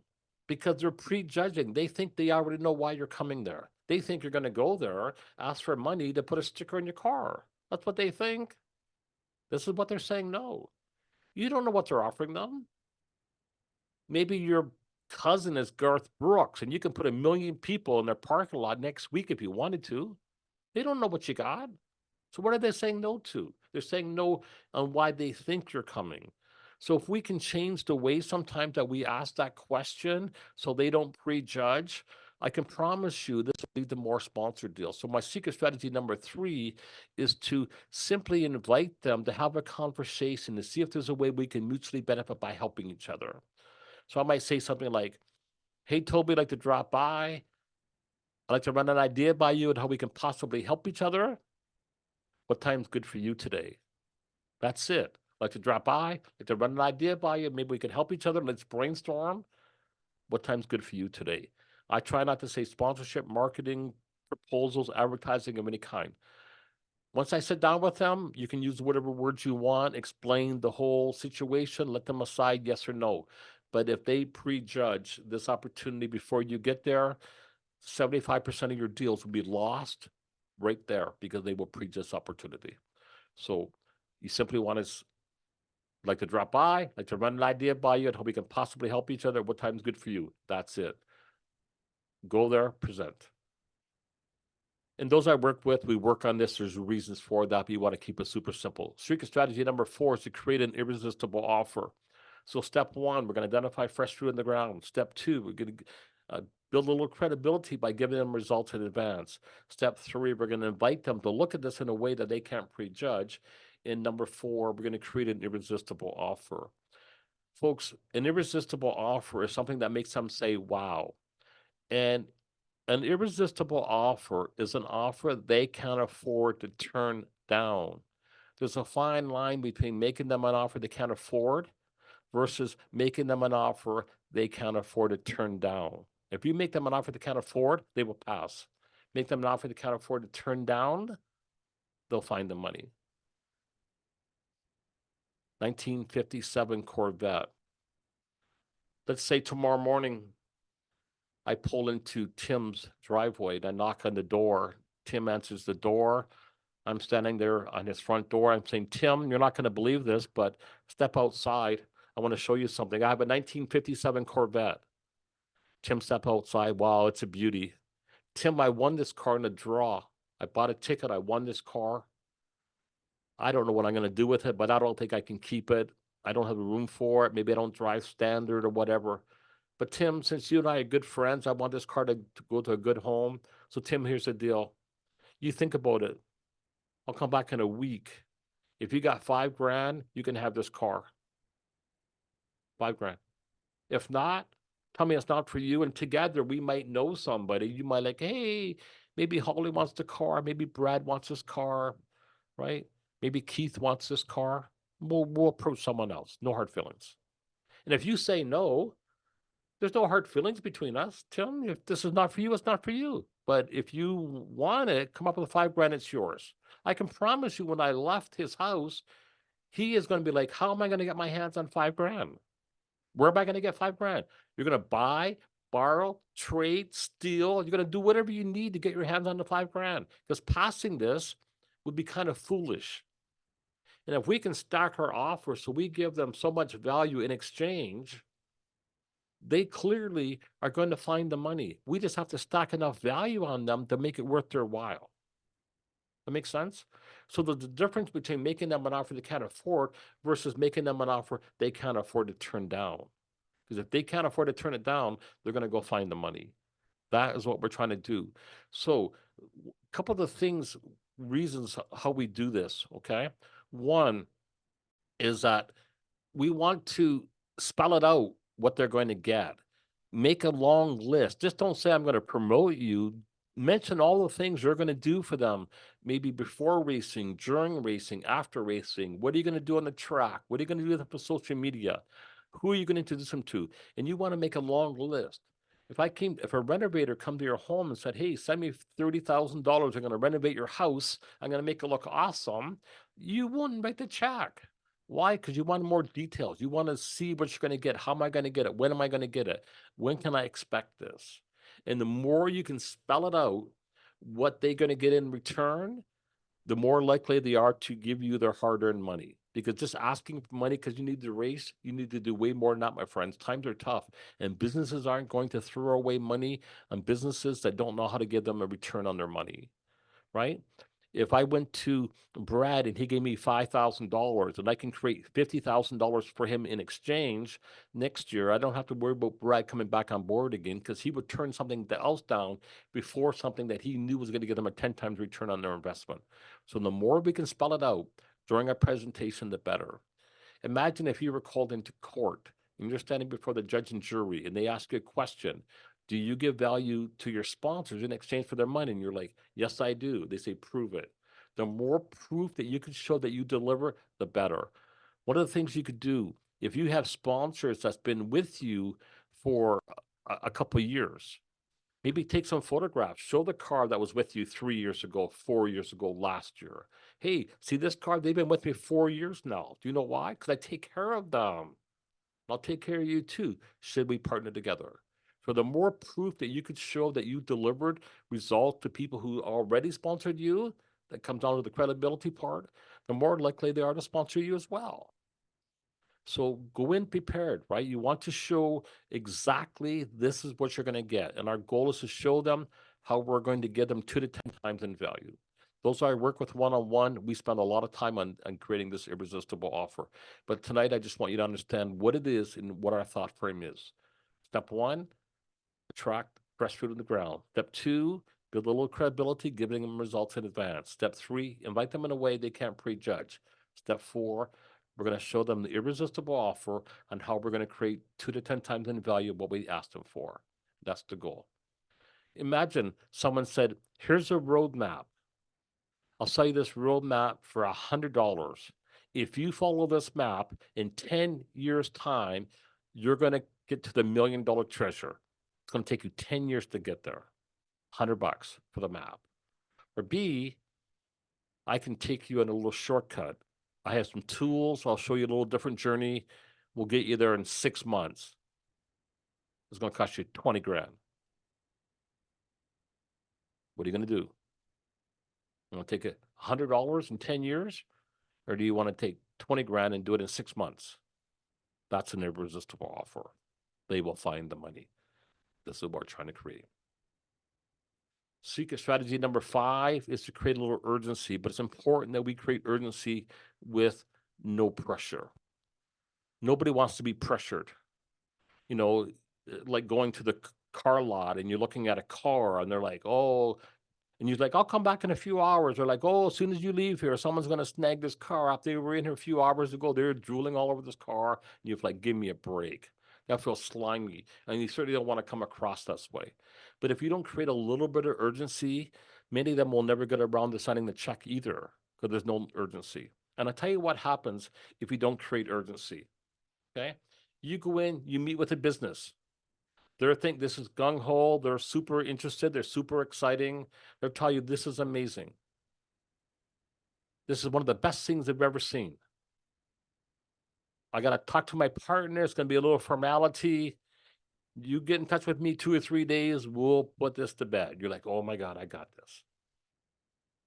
because they're prejudging. They think they already know why you're coming there. They think you're going to go there, ask for money to put a sticker in your car. That's what they think. This is what they're saying no. You don't know what they're offering them. Maybe your cousin is Garth Brooks and you can put 1 million people in their parking lot next week if you wanted to. They don't know what you got. So what are they saying no to? They're saying no on why they think you're coming. So if we can change the way sometimes that we ask that question so they don't prejudge, I can promise you this will lead to more sponsored deals. So my secret strategy number 3 is to simply invite them to have a conversation to see if there's a way we can mutually benefit by helping each other. So I might say something like, hey, Toby, I'd like to drop by. I'd like to run an idea by you and how we can possibly help each other. What time's good for you today? That's it. I'd like to drop by, I'd like to run an idea by you. Maybe we could help each other. Let's brainstorm. What time's good for you today? I try not to say sponsorship, marketing, proposals, advertising of any kind. Once I sit down with them, you can use whatever words you want, explain the whole situation, let them decide yes or no. But if they prejudge this opportunity before you get there, 75% of your deals will be lost right there because they will prejudge opportunity. So you simply want to like to drop by, like to run an idea by you and how we can possibly help each other. What time's good for you? That's it. Go there, present. And those I work with, we work on this. There's reasons for that, but you want to keep it super simple. Streaker strategy number 4 is to create an irresistible offer. So step 1, we're going to identify fresh fruit in the ground. Step 2, we're going to build a little credibility by giving them results in advance. Step 3, we're going to invite them to look at this in a way that they can't prejudge. And number 4, we're going to create an irresistible offer. Folks, an irresistible offer is something that makes them say, wow. And an irresistible offer is an offer they can't afford to turn down. There's a fine line between making them an offer they can't afford versus making them an offer they can't afford to turn down. If you make them an offer they can't afford, they will pass. Make them an offer they can't afford to turn down, they'll find the money. 1957 Corvette. Let's say tomorrow morning, I pull into Tim's driveway and I knock on the door. Tim answers the door. I'm standing there on his front door. I'm saying, Tim, you're not going to believe this, but step outside. I want to show you something. I have a 1957 Corvette. Tim, step outside. Wow, it's a beauty. Tim, I won this car in a draw. I bought a ticket. I won this car. I don't know what I'm going to do with it, but I don't think I can keep it. I don't have the room for it. Maybe I don't drive standard or whatever. But Tim, since you and I are good friends, I want this car to go to a good home. So Tim, here's the deal. You think about it. I'll come back in a week. If you got $5,000, you can have this car. $5,000. If not, tell me it's not for you. And together we might know somebody. You might like, hey, maybe Holly wants the car. Maybe Brad wants this car, right? Maybe Keith wants this car. We'll approach someone else. No hard feelings. And if you say no, there's no hard feelings between us. Tim, if this is not for you, it's not for you. But if you want it, come up with $5,000, it's yours. I can promise you when I left his house, he is going to be like, how am I going to get my hands on $5,000? Where am I going to get $5,000? You're going to buy, borrow, trade, steal. You're going to do whatever you need to get your hands on the $5,000. Because passing this would be kind of foolish. And if we can stack our offer so we give them so much value in exchange, they clearly are going to find the money. We just have to stack enough value on them to make it worth their while. That makes sense? So the difference between making them an offer they can't afford versus making them an offer they can't afford to turn down. Because if they can't afford to turn it down, they're going to go find the money. That is what we're trying to do. So a couple of the things, reasons how we do this, okay? One is that we want to spell it out what they're going to get. Make a long list. Just don't say, I'm going to promote you. Mention all the things you're going to do for them, maybe before racing, during racing, after racing. What are you going to do on the track? What are you going to do with them for social media? Who are you going to introduce them to? And you want to make a long list. If a renovator come to your home and said, hey, send me $30,000, I'm going to renovate your house, I'm going to make it look awesome, you wouldn't write the check. Why? Because you want more details. You want to see what you're going to get. How am I going to get it? When am I going to get it? When can I expect this? And the more you can spell it out, what they're going to get in return, the more likely they are to give you their hard-earned money. Because just asking for money because you need to race, you need to do way more than that, my friends. Times are tough, and businesses aren't going to throw away money on businesses that don't know how to give them a return on their money, right? If I went to Brad and he gave me $5,000 and I can create $50,000 for him in exchange next year, I don't have to worry about Brad coming back on board again because he would turn something else down before something that he knew was going to give them a 10 times return on their investment. So the more we can spell it out during our presentation, the better. Imagine if you were called into court and you're standing before the judge and jury and they ask you a question, do you give value to your sponsors in exchange for their money? And you're like, yes, I do. They say, prove it. The more proof that you can show that you deliver, the better. One of the things you could do, if you have sponsors that's been with you for a couple of years, maybe take some photographs, show the car that was with you 3 years ago, 4 years ago, last year. Hey, see this car? They've been with me 4 years now. Do you know why? Because I take care of them. I'll take care of you too. Should we partner together? So the more proof that you could show that you delivered results to people who already sponsored you, that comes down to the credibility part, the more likely they are to sponsor you as well. So go in prepared, right? You want to show exactly this is what you're going to get. And our goal is to show them how we're going to get them 2 to 10 times in value. Those I work with one-on-one, we spend a lot of time on creating this irresistible offer. But tonight, I just want you to understand what it is and what our thought frame is. Step 1, attract fresh fruit in the ground. Step 2, build a little credibility, giving them results in advance. Step 3, invite them in a way they can't prejudge. Step 4, we're going to show them the irresistible offer and how we're going to create 2 to 10 times in value what we asked them for. That's the goal. Imagine someone said, here's a roadmap. I'll sell you this roadmap for $100. If you follow this map in 10 years' time, you're going to get to the $1 million treasure. It's going to take you 10 years to get there. $100 for the map. Or B, I can take you on a little shortcut. I have some tools. I'll show you a little different journey. We'll get you there in 6 months. It's going to cost you 20 grand. What are you going to do? You want to take $100 in 10 years? Or do you want to take 20 grand and do it in 6 months? That's an irresistible offer. They will find the money. This is what we're trying to create. Secret strategy number 5 is to create a little urgency, but it's important that we create urgency with no pressure. Nobody wants to be pressured. You know, like going to the car lot and you're looking at a car and they're like, oh, and you're like, I'll come back in a few hours. They're like, oh, as soon as you leave here, someone's going to snag this car up. They were in here a few hours ago. They're drooling all over this car. And you're like, give me a break. That feels slimy. And you certainly don't want to come across this way. But if you don't create a little bit of urgency, many of them will never get around to signing the check either because there's no urgency. And I'll tell you what happens if you don't create urgency. Okay? You go in, you meet with a business. They think this is gung-ho. They're super interested. They're super exciting. They'll tell you this is amazing. This is one of the best things they've ever seen. I got to talk to my partner. It's going to be a little formality. You get in touch with me 2 or 3 days. We'll put this to bed. You're like, oh my God, I got this.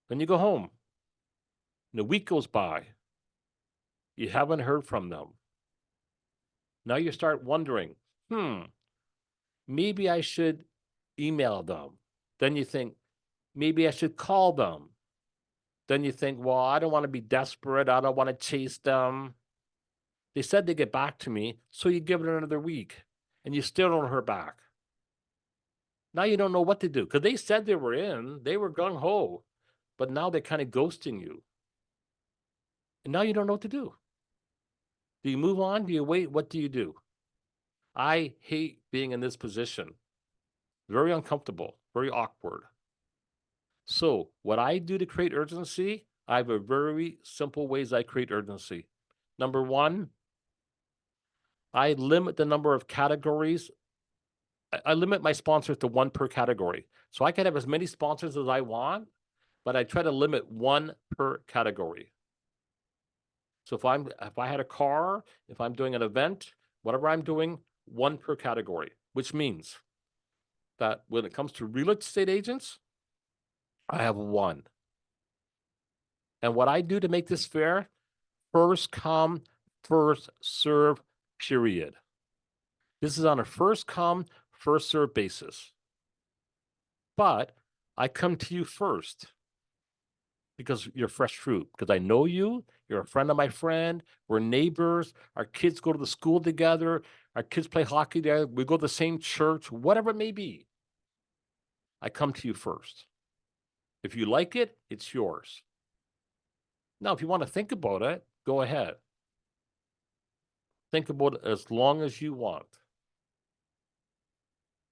Then you go home. And a week goes by. You haven't heard from them. Now you start wondering, maybe I should email them. Then you think, maybe I should call them. Then you think, well, I don't want to be desperate. I don't want to chase them. They said they'd get back to me, so you give it another week, and you still don't hear back. Now you don't know what to do, because they said they were in. They were gung-ho, but now they're kind of ghosting you. And now you don't know what to do. Do you move on? Do you wait? What do you do? I hate being in this position. Very uncomfortable, very awkward. So what I do to create urgency, I have a very simple ways I create urgency. Number 1, I limit the number of categories. I limit my sponsors to 1 per category. So I can have as many sponsors as I want, but I try to limit 1 per category. So if I had a car, if I'm doing an event, whatever I'm doing, 1 per category, which means that when it comes to real estate agents, I have 1. And what I do to make this fair, first come, first serve, period. This is on a first come, first serve basis. But I come to you first because you're fresh fruit, because I know you, you're a friend of my friend, we're neighbors, our kids go to the school together, our kids play hockey together, we go to the same church, whatever it may be. I come to you first. If you like it, it's yours. Now, if you want to think about it, go ahead. Think about it as long as you want.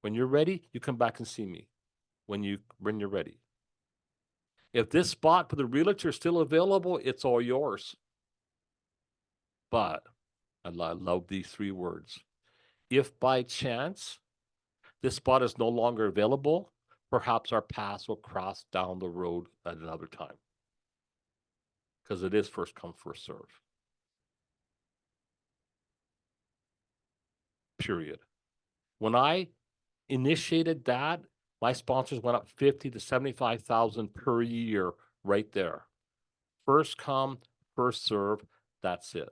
When you're ready, you come back and see me when you're ready. If this spot for the realtor is still available, it's all yours. But I love these 3 words. If by chance this spot is no longer available, perhaps our paths will cross down the road at another time. Because it is first come, first serve. Period. When I initiated that, my sponsors went up 50 to 75,000 per year right there. First come, first serve, that's it.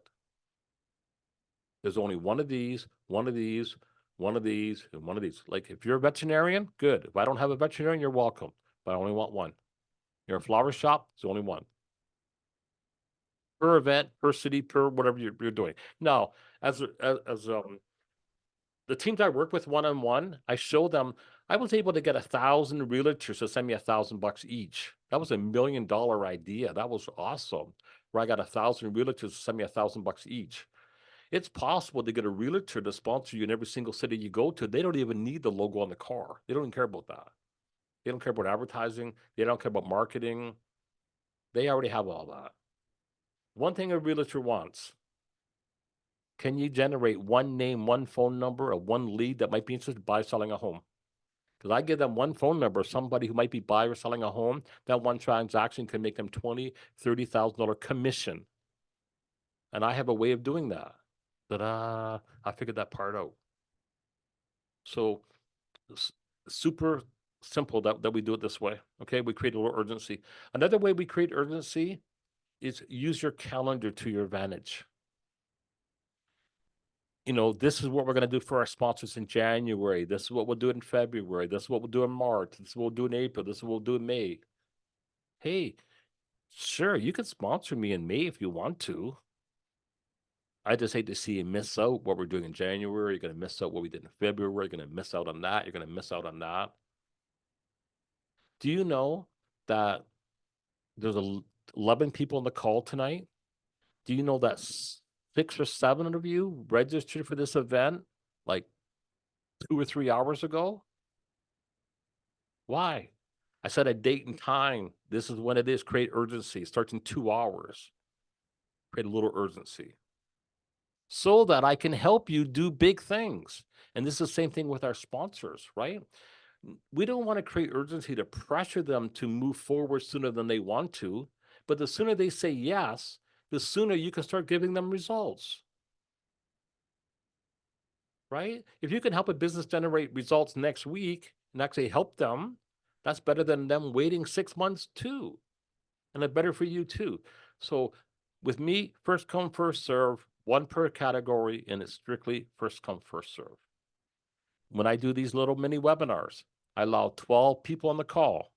There's only one of these, one of these, one of these, and one of these. Like if you're a veterinarian, good. If I don't have a veterinarian, you're welcome, but I only want one. You're a flower shop, there's only one. Per event, per city, per whatever you're doing. Now, as the teams I work with one-on-one, I show them, I was able to get 1,000 realtors to send me $1,000 each. That was $1 million idea. That was awesome. Where I got 1,000 realtors to send me $1,000 each. It's possible to get a realtor to sponsor you in every single city you go to. They don't even need the logo on the car. They don't even care about that. They don't care about advertising. They don't care about marketing. They already have all that. One thing a realtor wants, can you generate one name, one phone number, or one lead that might be interested in buying, selling a home? Because I give them one phone number, somebody who might be buying or selling a home, that one transaction can make them $20,000, $30,000 commission. And I have a way of doing that. I figured that part out. So super simple that we do it this way. Okay, we create a little urgency. Another way we create urgency is use your calendar to your advantage. You know, this is what we're going to do for our sponsors in January. This is what we'll do in February. This is what we'll do in March. This is what we'll do in April. This is what we'll do in May. Hey, sure, you can sponsor me in May if you want to. I just hate to see you miss out what we're doing in January. You're going to miss out what we did in February. You're going to miss out on that. You're going to miss out on that. Do you know that there's 11 people on the call tonight? Do you know that 6 or 7 of you registered for this event like 2 or 3 hours ago? Why? I said a date and time. This is when it is. Create urgency. It starts in 2 hours. Create a little urgency so that I can help you do big things. And this is the same thing with our sponsors, right? We don't want to create urgency to pressure them to move forward sooner than they want to. But the sooner they say yes, the sooner you can start giving them results. Right? If you can help a business generate results next week and actually help them, that's better than them waiting 6 months too. And it's better for you too. So with me, first come, first serve, one per category, and it's strictly first come, first serve. When I do these little mini webinars, I allow 12 people on the call.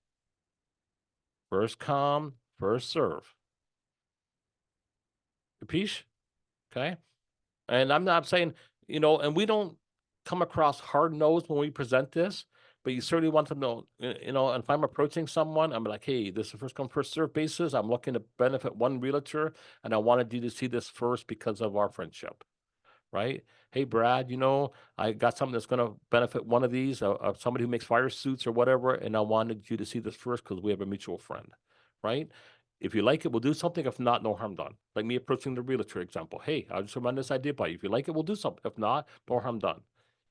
First come, first serve. Capiche? Okay? And I'm not saying, you know, and we don't come across hard-nosed when we present this, but you certainly want to know, you know, and if I'm approaching someone, I'm like, hey, this is a first come, first serve basis. I'm looking to benefit one realtor, and I wanted you to see this first because of our friendship, right? Hey, Brad, you know, I got something that's going to benefit one of these, somebody who makes fire suits or whatever, and I wanted you to see this first because we have a mutual friend, right? If you like it, we'll do something. If not, no harm done. Like me approaching the realtor example. Hey, I'll just run this idea by you. If you like it, we'll do something. If not, no harm done.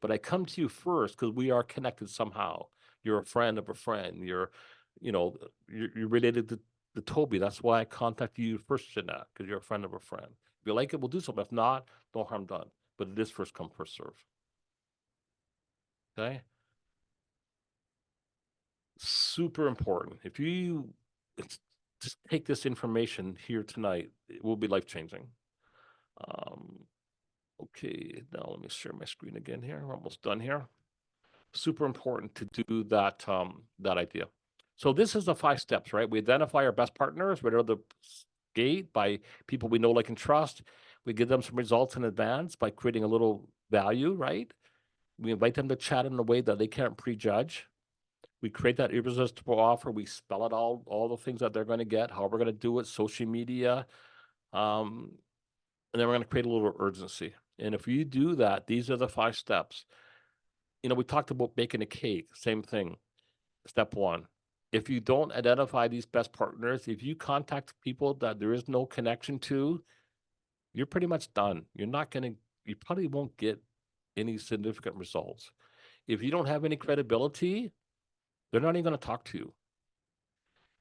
But I come to you first because we are connected somehow. You're a friend of a friend. You're, you know, you're related to Toby. That's why I contacted you first, Jeanette, because you're a friend of a friend. If you like it, we'll do something. If not, no harm done. But it is first come, first serve. Okay? Super important. If you just take this information here tonight, it will be life-changing. Okay, now let me share my screen again here. We're almost done here. Super important to do that, that idea. So this is the 5 steps, right? We identify our best partners right out of the gate by people we know, like, and trust. We give them some results in advance by creating a little value, right? We invite them to chat in a way that they can't prejudge. We create that irresistible offer. We spell it all the things that they're going to get, how we're going to do it, social media. And then we're going to create a little urgency. And if you do that, these are the 5 steps. We talked about baking a cake, same thing. Step 1. If you don't identify these best partners, if you contact people that there is no connection to, you're pretty much done. You probably won't get any significant results. If you don't have any credibility, they're not even going to talk to you.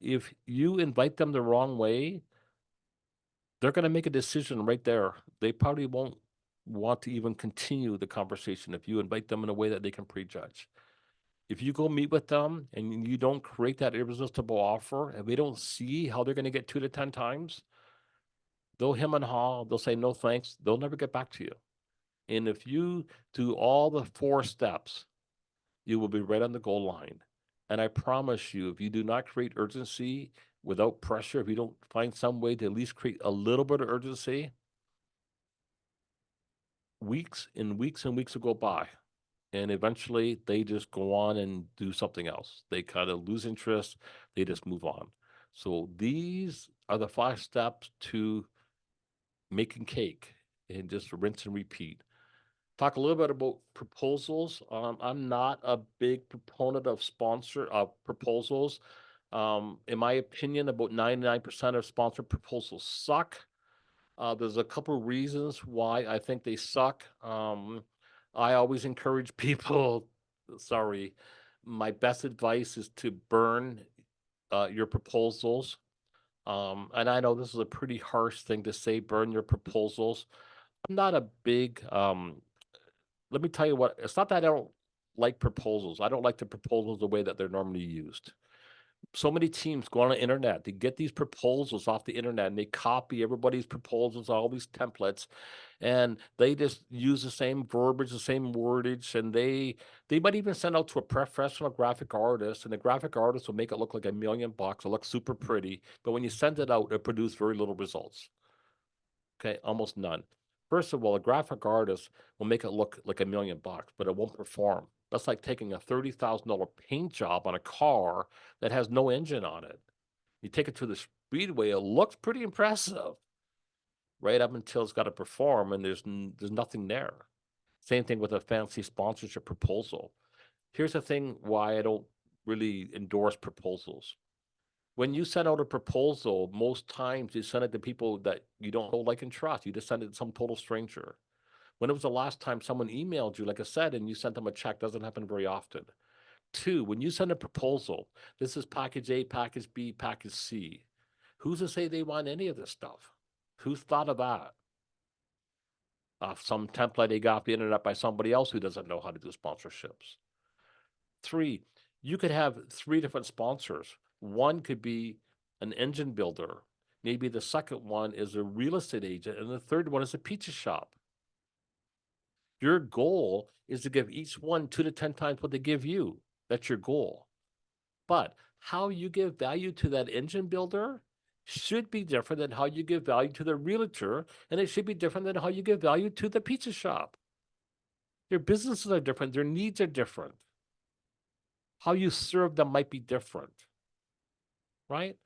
If you invite them the wrong way, they're going to make a decision right there. They probably won't want to even continue the conversation if you invite them in a way that they can prejudge. If you go meet with them and you don't create that irresistible offer and they don't see how they're going to get 2 to 10 times, they'll hem and haw, they'll say no thanks, they'll never get back to you. And if you do all the 4 steps, you will be right on the goal line. And I promise you, if you do not create urgency without pressure, if you don't find some way to at least create a little bit of urgency, weeks and weeks and weeks will go by. And eventually they just go on and do something else. They kind of lose interest. They just move on. So these are the 5 steps to making cake, and just rinse and repeat. Talk a little bit about proposals. I'm not a big proponent of proposals. In my opinion, about 99% of sponsored proposals suck. There's a couple reasons why I think they suck. I always encourage people, sorry, my best advice is to burn your proposals. And I know this is a pretty harsh thing to say, burn your proposals. I'm not a big, let me tell you what, it's not that I don't like proposals. I don't like the proposals the way that they're normally used. So many teams go on the internet, they get these proposals off the internet and they copy everybody's proposals, all these templates, and they just use the same verbiage, the same wordage, and they might even send out to a professional graphic artist, and the graphic artist will make it look like $1 million. It'll look super pretty, but when you send it out, it produces very little results. Okay, almost none. First of all, a graphic artist will make it look like $1 million, but it won't perform. That's like taking a $30,000 paint job on a car that has no engine on it. You take it to the speedway, it looks pretty impressive, right up until it's got to perform, and there's nothing there. Same thing with a fancy sponsorship proposal. Here's the thing why I don't really endorse proposals. When you send out a proposal, most times you send it to people that you don't know, like, and trust. You just send it to some total stranger. When was the last time someone emailed you, like I said, and you sent them a check? Doesn't happen very often. 2, when you send a proposal, this is package A, package B, package C. Who's to say they want any of this stuff? Who's thought of that? Some template they got off the internet by somebody else who doesn't know how to do sponsorships. 3, you could have 3 different sponsors. One could be an engine builder. Maybe the second one is a real estate agent, and the third one is a pizza shop. Your goal is to give each one 2 to 10 times what they give you. That's your goal. But how you give value to that engine builder should be different than how you give value to the realtor, and it should be different than how you give value to the pizza shop. Their businesses are different. Their needs are different. How you serve them might be different, right?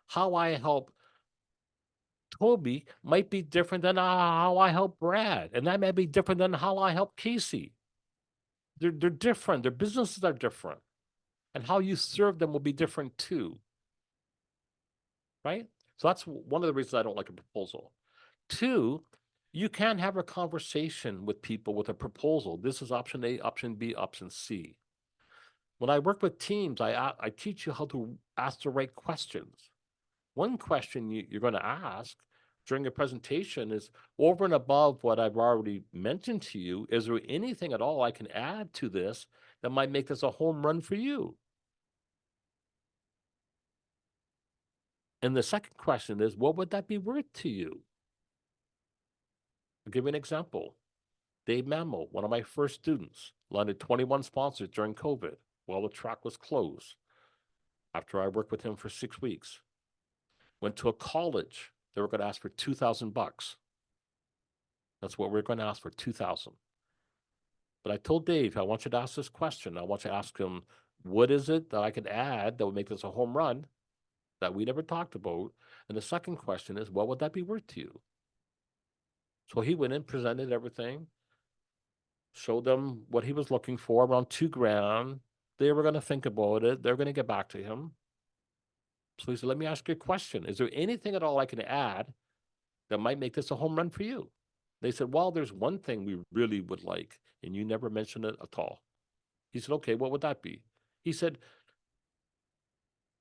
How I help Toby might be different than how I help Brad, and that might be different than how I help Casey. They're different. Their businesses are different, and how you serve them will be different too, right? So that's one of the reasons I don't like a proposal. 2, you can have a conversation with people with a proposal. This is option A, option B, option C. When I work with teams, I teach you how to ask the right questions. One question you're going to ask during a presentation is, over and above what I've already mentioned to you, is there anything at all I can add to this that might make this a home run for you? And the second question is, what would that be worth to you? I'll give you an example. Dave Mamo, one of my first students, landed 21 sponsors during COVID while the track was closed. After I worked with him for 6 weeks, went to a college. They were going to ask for $2,000. That's what we're going to ask for, $2,000. But I told Dave, I want you to ask this question. I want you to ask him, what is it that I can add that would make this a home run that we never talked about? And the second question is, what would that be worth to you? So he went in, presented everything, showed them what he was looking for, around $2,000. They were going to think about it. They're going to get back to him. So he said, let me ask you a question. Is there anything at all I can add that might make this a home run for you? They said, well, there's one thing we really would like, and you never mentioned it at all. He said, okay, what would that be? He said,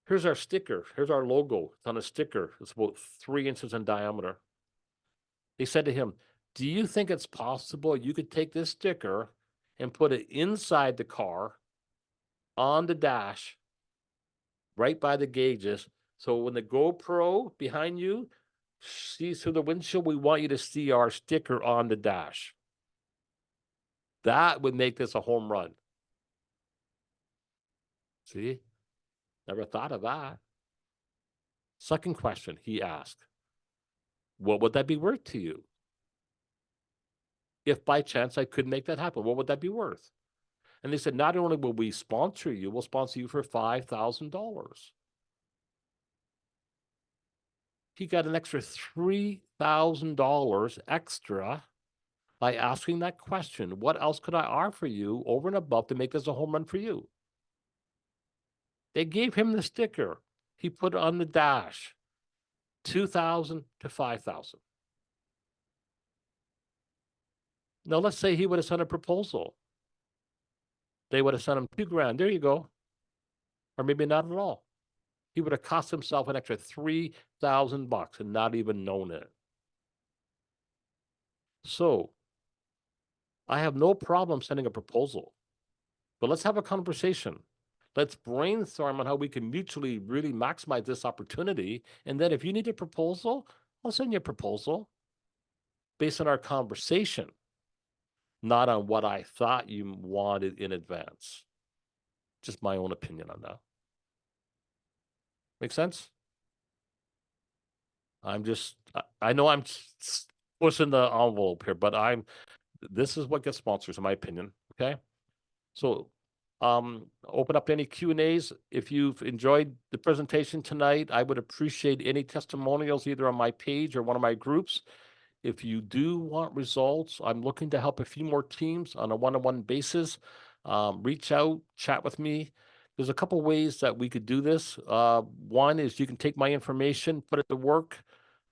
here's our sticker. Here's our logo. It's on a sticker. It's about 3 inches in diameter. They said to him, do you think it's possible you could take this sticker and put it inside the car on the dash, right by the gauges? So when the GoPro behind you sees through the windshield, we want you to see our sticker on the dash. That would make this a home run. See? Never thought of that. Second question he asked, what would that be worth to you? If by chance I could make that happen, what would that be worth? And they said, not only will we sponsor you, we'll sponsor you for $5,000. He got an extra $3,000 extra by asking that question. What else could I offer you over and above to make this a home run for you? They gave him the sticker. He put it on the dash, $2,000 to $5,000. Now, let's say he would have sent a proposal. They would have sent him $2,000. There you go. Or maybe not at all. He would have cost himself an extra $3,000 and not even known it. So I have no problem sending a proposal, but let's have a conversation. Let's brainstorm on how we can mutually really maximize this opportunity. And then if you need a proposal, I'll send you a proposal based on our conversation, not on what I thought you wanted in advance. Just my own opinion on that. Make sense? I know I'm pushing the envelope here, but this is what gets sponsors, in my opinion. Okay. So, open up any Q&As. If you've enjoyed the presentation tonight, I would appreciate any testimonials either on my page or one of my groups. If you do want results, I'm looking to help a few more teams on a one-on-one basis. Reach out, chat with me. There's a couple ways that we could do this. One is you can take my information, put it to work.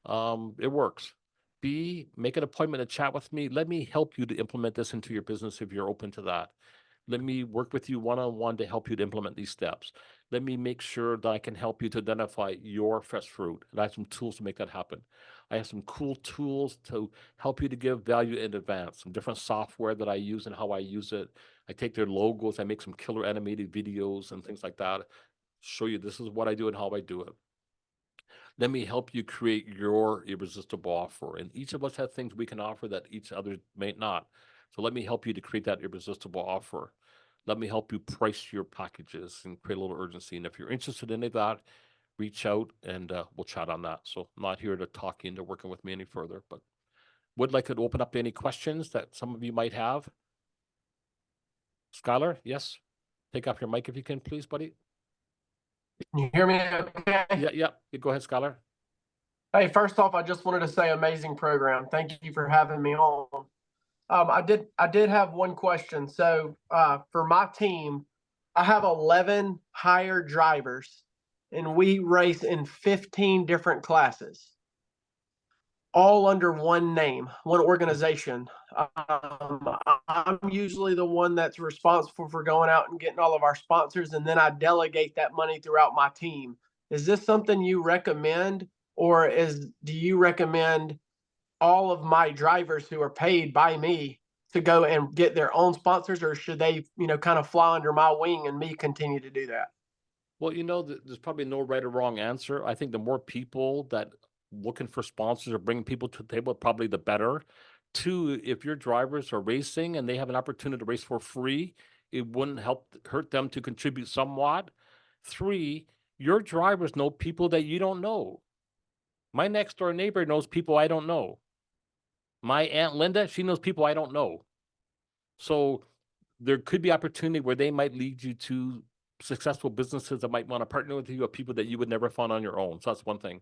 It works. B, make an appointment to chat with me. Let me help you to implement this into your business if you're open to that. Let me work with you one-on-one to help you to implement these steps. Let me make sure that I can help you to identify your fresh fruit. And I have some tools to make that happen. I have some cool tools to help you to give value in advance, some different software that I use and how I use it. I take their logos, I make some killer animated videos and things like that. Show you this is what I do and how I do it. Let me help you create your irresistible offer. And each of us have things we can offer that each other may not. So let me help you to create that irresistible offer. Let me help you price your packages and create a little urgency. And if you're interested in any of that, reach out and we'll chat on that. So I'm not here to talk you into working with me any further, but would like to open up to any questions that some of you might have. Skylar, yes? Take off your mic if you can, please, buddy. Can you hear me okay? Yeah. Go ahead, Skylar. Hey, first off, I just wanted to say amazing program. Thank you for having me on. I did have one question. So for my team, I have 11 hired drivers and we race in 15 different classes, all under one name, one organization. I'm usually the one that's responsible for going out and getting all of our sponsors, and then I delegate that money throughout my team. Is this something you recommend, or do you recommend all of my drivers who are paid by me to go and get their own sponsors, or should they, kind of fly under my wing and me continue to do that? Well, there's probably no right or wrong answer. I think the more people that looking for sponsors or bringing people to the table, probably the better. Two, if your drivers are racing and they have an opportunity to race for free, it wouldn't hurt them to contribute somewhat. Three, your drivers know people that you don't know. My next door neighbor knows people I don't know. My Aunt Linda, she knows people I don't know. So there could be opportunity where they might lead you to successful businesses that might want to partner with you, or people that you would never find on your own. So that's one thing.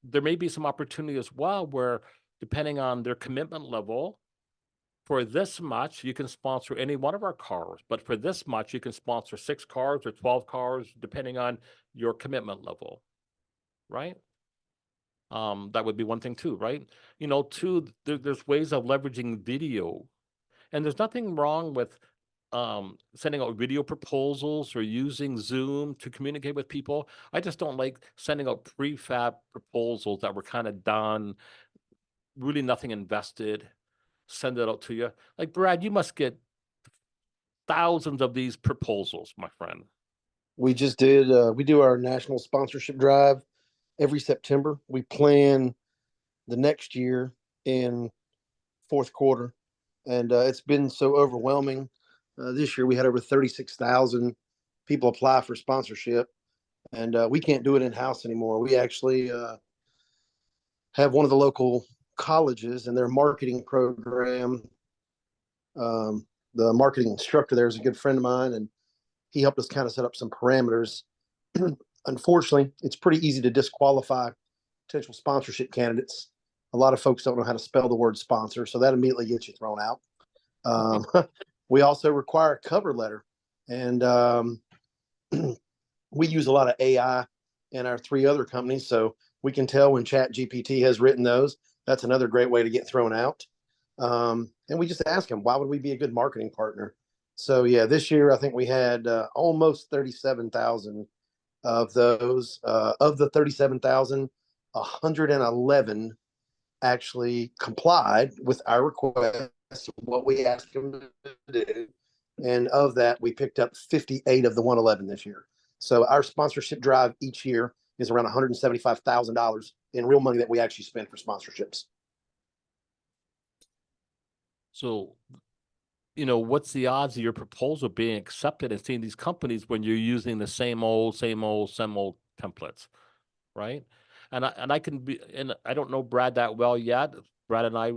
There may be some opportunity as well where depending on their commitment level, for this much, you can sponsor any one of our cars, but for this much, you can sponsor 6 cars or 12 cars, depending on your commitment level, right? That would be one thing too, right? You know, two, there's ways of leveraging video, and there's nothing wrong with sending out video proposals or using Zoom to communicate with people. I just don't like sending out prefab proposals that were kind of done, really nothing invested, send it out to you. Like, Brad, you must get thousands of these proposals, my friend. We just did, we do our national sponsorship drive every September. We plan the next year in fourth quarter, and it's been so overwhelming. This year we had over 36,000 people apply for sponsorship, and we can't do it in-house anymore. We actually have one of the local colleges and their marketing program. The marketing instructor there is a good friend of mine, and he helped us kind of set up some parameters. Unfortunately, it's pretty easy to disqualify potential sponsorship candidates. A lot of folks don't know how to spell the word sponsor, so that immediately gets you thrown out. We also require a cover letter, and we use a lot of AI in our 3 other companies, so we can tell when ChatGPT has written those. That's another great way to get thrown out. And we just ask them, why would we be a good marketing partner? So yeah, this year I think we had almost 37,000 of those. Of the 37,000, 111 actually complied with our request, what we asked them to do. And of that, we picked up 58 of the 111 this year. So our sponsorship drive each year is around $175,000 in real money that we actually spend for sponsorships. So, you know, what's the odds of your proposal being accepted and seeing these companies when you're using the same old templates, right? And I can be, and I don't know Brad that well yet. Brad and I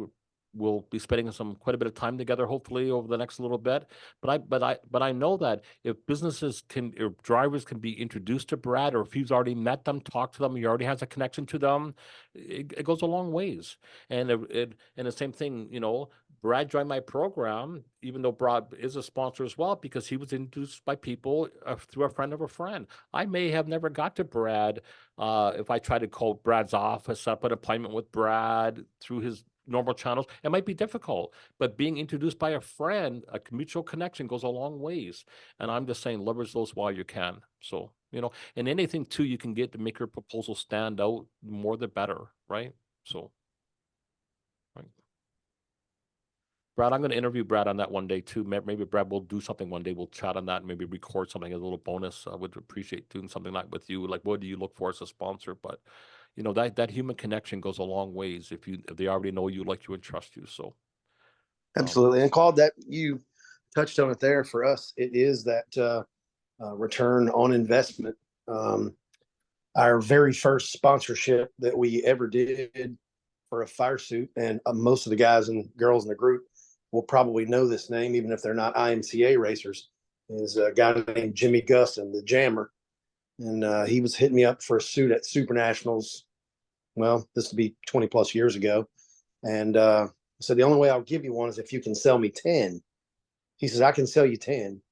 will be spending quite a bit of time together, hopefully over the next little bit. But I know that if businesses can, or drivers can be introduced to Brad, or if he's already met them, talked to them, he already has a connection to them, it goes a long ways. And and the same thing, you know, Brad joined my program, even though Brad is a sponsor as well, because he was introduced by people through a friend of a friend. I may have never got to Brad if I tried to call Brad's office, set up an appointment with Brad through his normal channels. It might be difficult, but being introduced by a friend, a mutual connection, goes a long ways. And I'm just saying, leverage those while you can. So, you know, and anything too you can get to make your proposal stand out, more the better, right? So, right. Brad, I'm going to interview Brad on that one day too. Maybe Brad will do something one day. We'll chat on that and maybe record something as a little bonus. I would appreciate doing something like with you. Like, what do you look for as a sponsor? But you know, that human connection goes a long ways if they already know you, like you, and trust you. So Absolutely. And Claude, that you touched on it there. For us, it is that return on investment. Our very first sponsorship that we ever did for a fire suit, and most of the guys and girls in the group will probably know this name, even if they're not IMCA racers, is a guy named Jimmy Gusson, the Jammer. And he was hitting me up for a suit at Super Nationals. Well, this would be 20 plus years ago. And so the only way I'll give you one is if you can sell me 10. He says, I can sell you 10.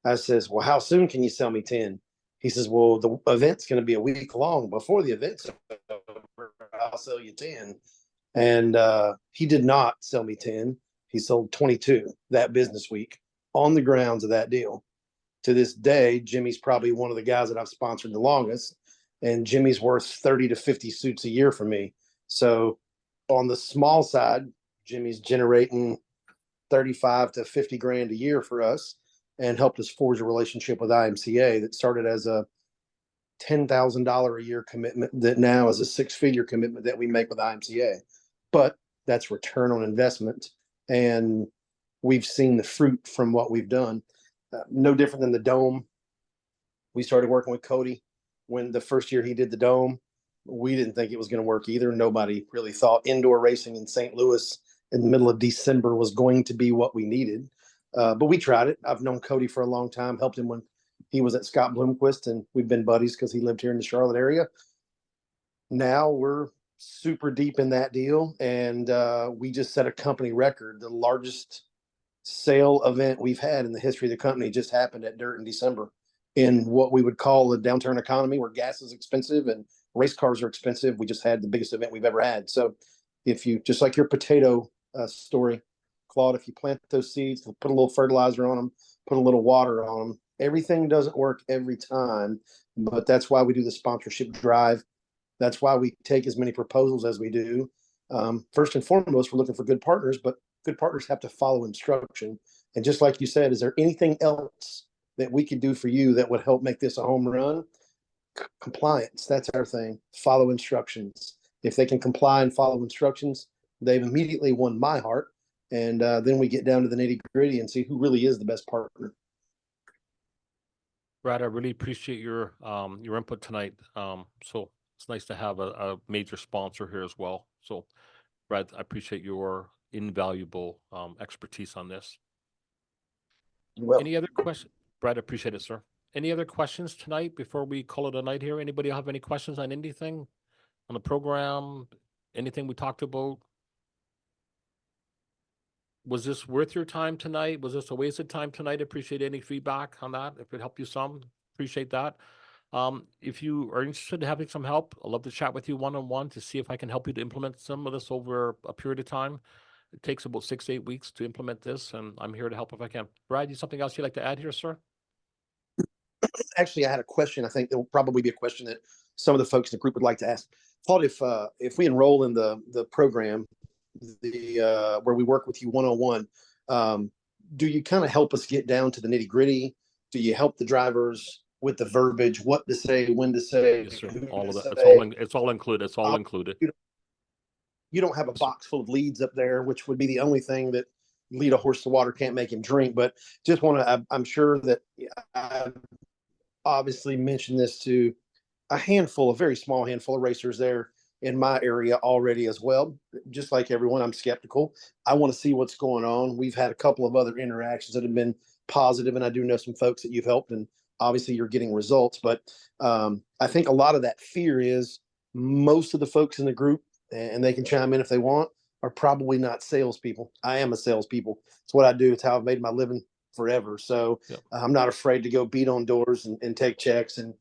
I says, well, how soon can you sell me 10? He says, well, the event's going to be a week long. Before the event's over, I'll sell you 10. And he did not sell me 10. He sold 22 that business week on the grounds of that deal. To this day, Jimmy's probably one of the guys that I've sponsored the longest, and Jimmy's worth 30 to 50 suits a year for me. So on the small side, Jimmy's generating 35 to 50 grand a year for us, and helped us forge a relationship with IMCA that started as a $10,000 a year commitment that now is a 6-figure commitment that we make with IMCA. But that's return on investment, and we've seen the fruit from what we've done. No different than the Dome. We started working with Cody when the first year he did the Dome. We didn't think it was going to work either. Nobody really thought indoor racing in St. Louis in the middle of December was going to be what we needed. But we tried it. I've known Cody for a long time, helped him when he was at Scott Bloomquist, and we've been buddies because he lived here in the Charlotte area. Now we're super deep in that deal, and we just set a company record. The largest sale event we've had in the history of the company just happened at Dirt in December, in what we would call a downturn economy where gas is expensive and race cars are expensive. We just had the biggest event we've ever had. So if you, just like your potato story, Claude, if you plant those seeds, put a little fertilizer on them, put a little water on them, everything doesn't work every time, but that's why we do the sponsorship drive. That's why we take as many proposals as we do. First and foremost, we're looking for good partners, but good partners have to follow instruction. And just like you said, is there anything else that we could do for you that would help make this a home run? Compliance, that's our thing. Follow instructions. If they can comply and follow instructions, they've immediately won my heart. And then we get down to the nitty gritty and see who really is the best partner. Brad, I really appreciate your input tonight. So it's nice to have a major sponsor here as well. So Brad, I appreciate your invaluable expertise on this. Well, Any other questions? Brad, I appreciate it, sir. Any other questions tonight before we call it a night here? Anybody have any questions on anything on the program? Anything we talked about? Was this worth your time tonight? Was this a waste of time tonight? Appreciate any feedback on that. If it helped you some, appreciate that. If you are interested in having some help, I'd love to chat with you one-on-one to see if I can help you to implement some of this over a period of time. It takes about 6 to 8 weeks to implement this, and I'm here to help if I can. Brad, you something else you'd like to add here, sir? actually, I had a question. I think there will probably be a question that some of the folks in the group would like to ask. Thought if we enroll in the program, where we work with you one-on-one, do you kind of help us get down to the nitty gritty? Do you help the drivers with the verbiage, what to say, when to say? Yes, sir. who All of to that. say? It's all included. It's all included. You don't have a Yes, sir. box full of leads up there, which would be the only thing that lead a horse to water can't make him drink. But just want to, I'm sure that I've obviously mentioned this to a very small handful of racers there in my area already as well. Just like everyone, I'm skeptical. I want to see what's going on. We've had a couple of other interactions that have been positive, and I do know some folks that you've helped, and obviously you're getting results. But I think a lot of that fear is most of the folks in the group, and they can chime in if they want, are probably not salespeople. I am a salespeople. It's what I do. It's how I've made my living forever. So Yep. I'm not afraid to go beat on doors and take checks and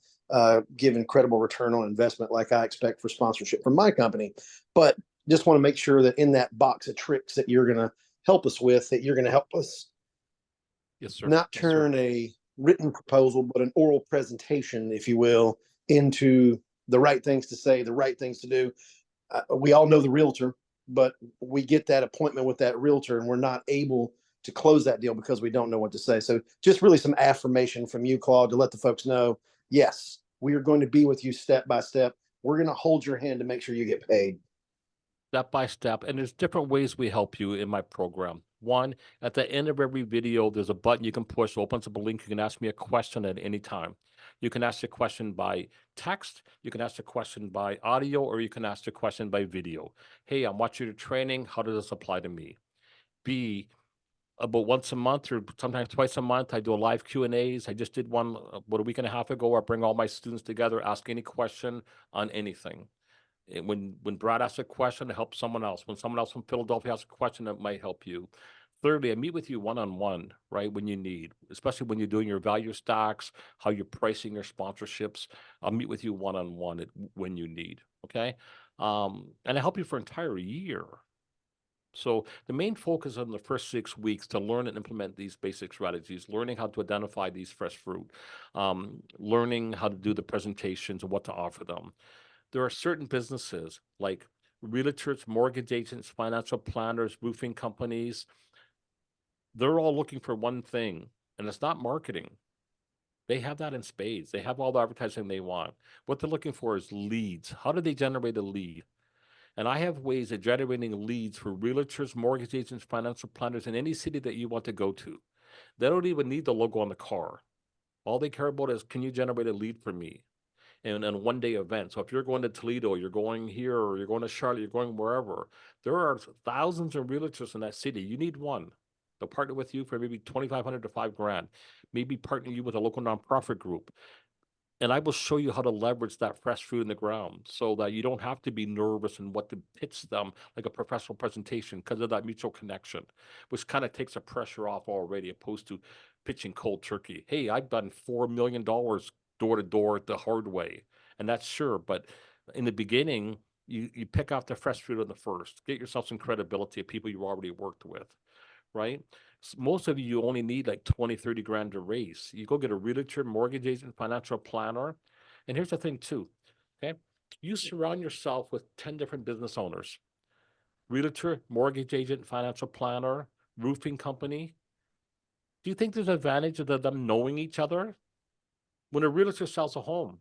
give incredible return on investment like I expect for sponsorship from my company. But just want to make sure that in that box of tricks that you're going to help us with, that you're going to help us Yes, sir. not Yes, sir. turn a written proposal, but an oral presentation, if you will, into the right things to say, the right things to do. We all know the realtor, but we get that appointment with that realtor and we're not able to close that deal because we don't know what to say. So just really some affirmation from you, Claude, to let the folks know, yes, we are going to be with you step by step. We're going to hold your hand to make sure you get paid. Step by step. And there's different ways we help you in my program. One, at the end of every video, there's a button you can push, opens up a link. You can ask me a question at any time. You can ask a question by text, you can ask a question by audio, or you can ask a question by video. Hey, I'm watching your training. How does this apply to me? B, about once a month or sometimes twice a month, I do a live Q&As. I just did one about a week and a half ago. I bring all my students together, ask any question on anything. And when Brad asks a question, it helps someone else. When someone else from Philadelphia asks a question, that might help you. Thirdly, I meet with you one-on-one, right, when you need, especially when you're doing your value stacks, how you're pricing your sponsorships. I'll meet with you one-on-one when you need, okay? And I help you for an entire year. So the main focus on the first 6 weeks to learn and implement these basic strategies, learning how to identify these fresh fruit, learning how to do the presentations and what to offer them. There are certain businesses like realtors, mortgage agents, financial planners, roofing companies. They're all looking for one thing, and it's not marketing. They have that in spades. They have all the advertising they want. What they're looking for is leads. How do they generate a lead? And I have ways of generating leads for realtors, mortgage agents, financial planners in any city that you want to go to. They don't even need the logo on the car. All they care about is, can you generate a lead for me? In a one-day event. So if you're going to Toledo, you're going here, or you're going to Charlotte, you're going wherever, there are thousands of realtors in that city. You need one. They'll partner with you for maybe $2,500 to $5,000. Maybe partner you with a local nonprofit group. And I will show you how to leverage that fresh fruit in the ground so that you don't have to be nervous in what to pitch them like a professional presentation because of that mutual connection, which kind of takes the pressure off already, opposed to pitching cold turkey. Hey, I've done $4 million door to door the hard way. And that's sure. But in the beginning, you pick off the fresh fruit on the first, get yourself some credibility of people you already worked with, right? Most of you only need like 20, 30 grand to raise. You go get a realtor, mortgage agent, financial planner. And here's the thing too, okay? You surround yourself with 10 different business owners, realtor, mortgage agent, financial planner, roofing company. Do you think there's an advantage of them knowing each other? When a realtor sells a home,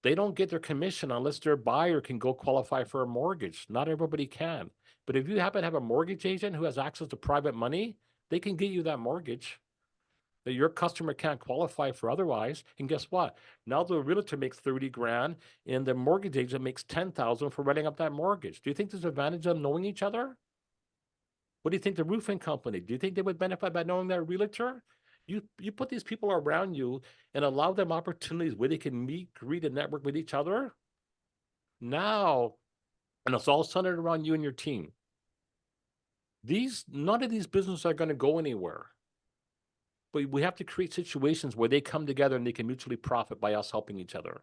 they don't get their commission unless their buyer can go qualify for a mortgage. Not everybody can. But if you happen to have a mortgage agent who has access to private money, they can get you that mortgage that your customer can't qualify for otherwise. And guess what? Now the realtor makes 30 grand and the mortgage agent makes 10,000 for writing up that mortgage. Do you think there's an advantage of knowing each other? What do you think the roofing company? Do you think they would benefit by knowing that realtor? You put these people around you and allow them opportunities where they can meet, greet, and network with each other. Now, and it's all centered around you and your team. None of these businesses are going to go anywhere. But we have to create situations where they come together and they can mutually profit by us helping each other.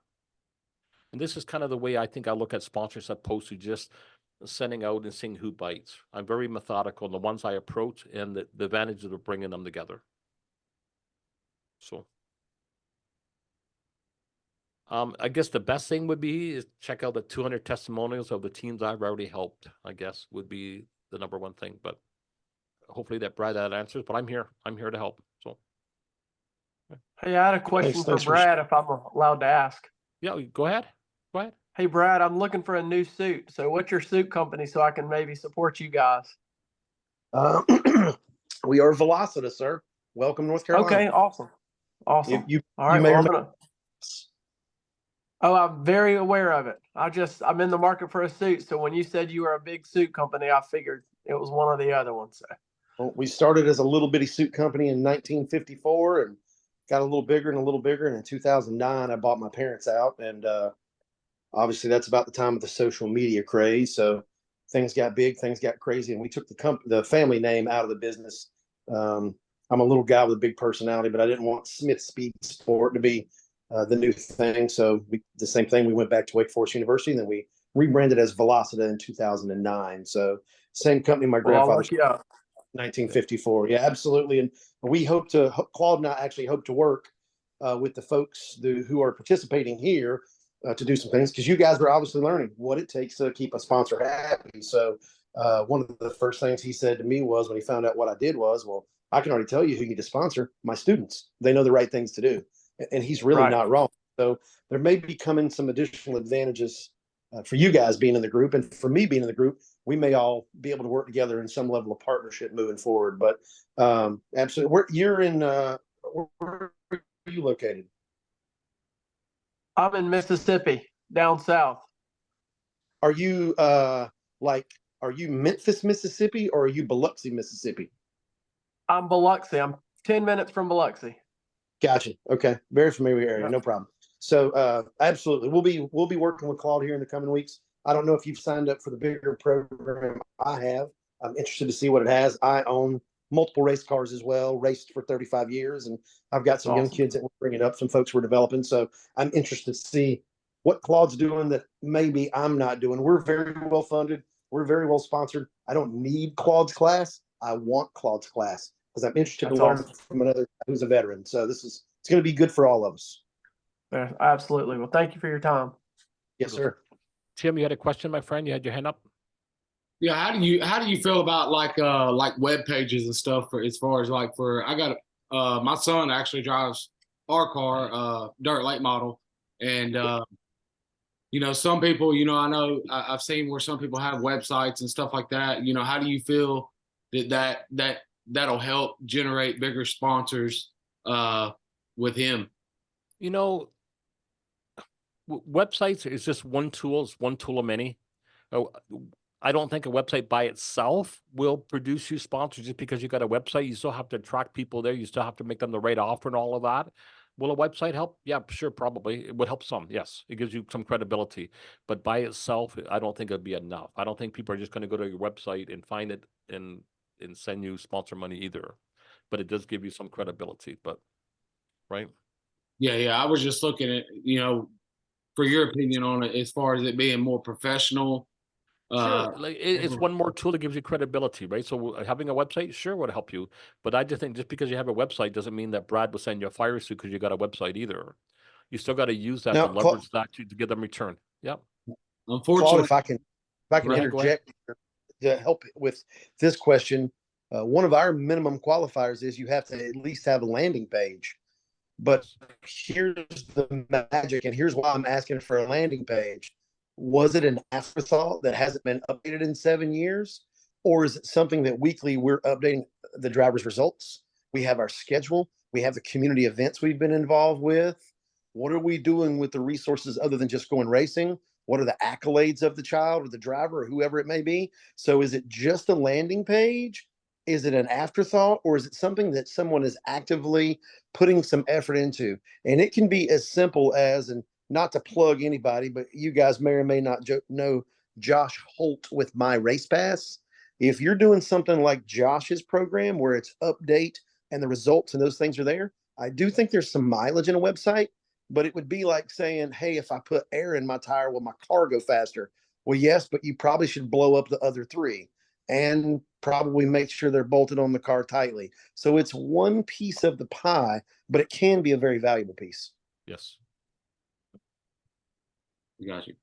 And this is kind of the way I think I look at sponsors opposed to just sending out and seeing who bites. I'm very methodical in the ones I approach and the advantages of bringing them together. So I guess the best thing would be is check out the 200 testimonials of the teams I've already helped, I guess would be the number one thing. But hopefully that answers, but I'm here to help. So. Hey, I had a question Thanks for Brad, if I'm allowed to ask. Yeah, go ahead. Hey, Brad, I'm looking for a new suit. So what's your suit company so I can maybe support you guys? We are Velocita, sir. Welcome, North Carolina. Okay, awesome. Awesome. You All right, may well, or may- Oh, I'm very aware of it. I'm in the market for a suit. So when you said you were a big suit company, I figured it was one of the other ones. So. Well, we started as a little bitty suit company in 1954 and got a little bigger and a little bigger. And in 2009, I bought my parents out. And obviously, that's about the time of the social media craze. So things got big, things got crazy. And we took the family name out of the business. I'm a little guy with a big personality, but I didn't want Smith Speed Sport to be the new thing. So the same thing, we went back to Wake Forest University, and then we rebranded as Velocita in 2009. So same company my grandfather look you up. 1954. Yeah, absolutely. And we Claude and I actually hope to work with the folks who are participating here to do some things, because you guys are obviously learning what it takes to keep a sponsor happy. So one of the first things he said to me was, when he found out what I did, was, well, I can already tell you who you need to sponsor, my students. They know the right things to do. And he's really not wrong. So there may be coming some additional advantages for you guys being in the group, and for me being in the group. We may all be able to work together in some level of partnership moving forward. But absolutely, where are you located? I'm in Mississippi, down south. Are you are you Memphis, Mississippi, or are you Biloxi, Mississippi? I'm Biloxi. I'm 10 minutes from Biloxi. Gotcha. Okay. Very familiar area. No problem. So absolutely. We'll be working with Claude here in the coming weeks. I don't know if you've signed up for the bigger program I have. I'm interested to see what it has. I own multiple race cars as well, raced for 35 years, and I've got some young kids that we're bringing up, some folks we're developing. So I'm interested to see what Claude's doing that maybe I'm not doing. We're very well funded. We're very well sponsored. I don't need Claude's class. I want Claude's class because I'm interested to learn from another guy who's a veteran. So it's going to be good for all of us. Yeah, absolutely. Well, thank you for your time. Yes, sir. Tim, you had a question, my friend? You had your hand up? Yeah, how do you feel about like web pages and stuff I got my son actually drives our car, dirt late model, and some people, I know I've seen where some people have websites and stuff like that. How do you feel that'll help generate bigger sponsors with him? Websites is just one tool. It's one tool of many. I don't think a website by itself will produce you sponsors just because you got a website. You still have to attract people there. You still have to make them the right offer and all of that. Will a website help? Yeah, sure, probably. It would help some, yes. It gives you some credibility. But by itself, I don't think it'd be enough. I don't think people are just going to go to your website and find it and send you sponsor money either. But it does give you some credibility, but right? Yeah. I was just looking at, for your opinion on it as far as it being more professional. Sure, like it's one more tool that gives you credibility, right? So having a website sure would help you, but I just think just because you have a website doesn't mean that Brad will send you a fire suit because you got a website either. You still got to use that Now, to leverage that to get them return. Yep. Claude, Unfortunately, if I can Go ahead, go ahead. interject to help with this question, one of our minimum qualifiers is you have to at least have a landing page. But here's the magic, and here's why I'm asking for a landing page. Was it an afterthought that hasn't been updated in 7 years? Or is it something that weekly we're updating the driver's results? We have our schedule. We have the community events we've been involved with. What are we doing with the resources other than just going racing? What are the accolades of the child or the driver or whoever it may be? So is it just a landing page? Is it an afterthought, or is it something that someone is actively putting some effort into? And it can be as simple as, and not to plug anybody, but you guys may or may not know Josh Holt with My Race Pass. If you're doing something like Josh's program where it's update and the results and those things are there, I do think there's some mileage in a website, but it would be like saying, hey, if I put air in my tire, will my car go faster? Well, yes, but you probably should blow up the other three and probably make sure they're bolted on the car tightly. So it's one piece of the pie, but it can be a very valuable piece. Yes. got you.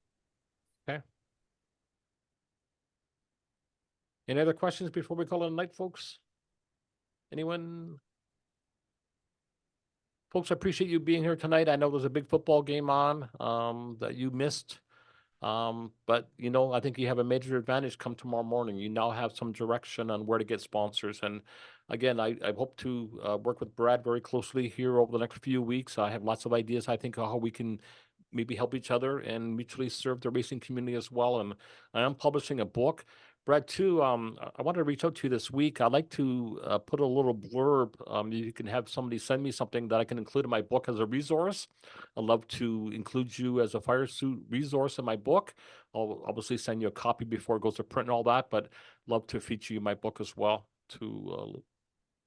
Any other questions before we call it a night, folks? Anyone? Folks, I appreciate you being here tonight. I know there's a big football game on that you missed. But I think you have a major advantage come tomorrow morning. You now have some direction on where to get sponsors. And again, I hope to work with Brad very closely here over the next few weeks. I have lots of ideas, I think, how we can maybe help each other and mutually serve the racing community as well. And I am publishing a book. Brad, too, I wanted to reach out to you this week. I'd like to put a little blurb. You can have somebody send me something that I can include in my book as a resource. I'd love to include you as a fire suit resource in my book. I'll obviously send you a copy before it goes to print and all that, but love to feature you in my book as well to,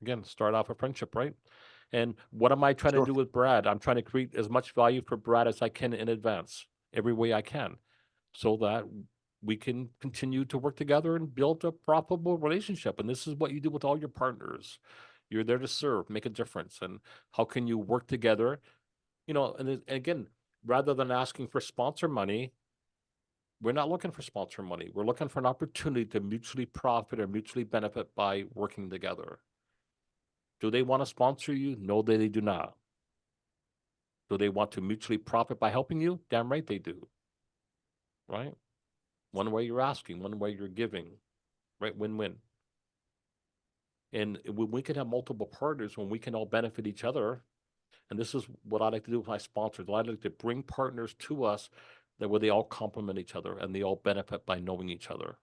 again, start off a friendship, right? And what am I trying to do with Brad? I'm trying to create as much value for Brad as I can in advance, every way I can, so that we can continue to work together and build a profitable relationship. And this is what you do with all your partners. You're there to serve, make a difference. And how can you work together? And again, rather than asking for sponsor money, we're not looking for sponsor money. We're looking for an opportunity to mutually profit or mutually benefit by working together. Do they want to sponsor you? No, they do not. Do they want to mutually profit by helping you? Damn right they do. Right? One way you're asking, one way you're giving, right? Win-win. And when we can have multiple partners, when we can all benefit each other, and this is what I like to do with my sponsors. I like to bring partners to us that where they all complement each other and they all benefit by knowing each other.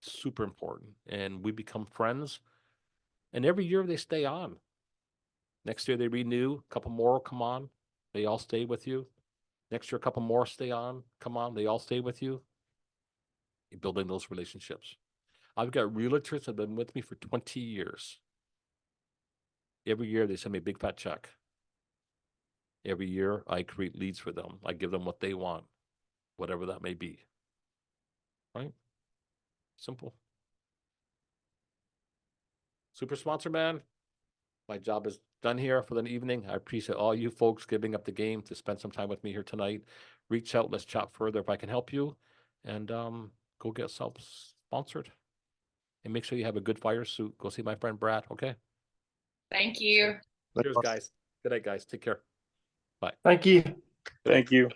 Super important. And we become friends. And every year they stay on. Next year they renew, a couple more come on. They all stay with you. Next year, a couple more stay on, come on, they all stay with you. You're building those relationships. I've got realtors that have been with me for 20 years. Every year they send me a big fat check. Every year I create leads for them. I give them what they want, whatever that may be. Right? Simple. Super sponsor man. My job is done here for the evening. I appreciate all you folks giving up the game to spend some time with me here tonight. Reach out. Let's chat further if I can help you. And go get self-sponsored. And make sure you have a good fire suit. Go see my friend Brad, okay? Thank you. Cheers, guys. Good night, guys. Take care. Bye. Thank you. Thank you.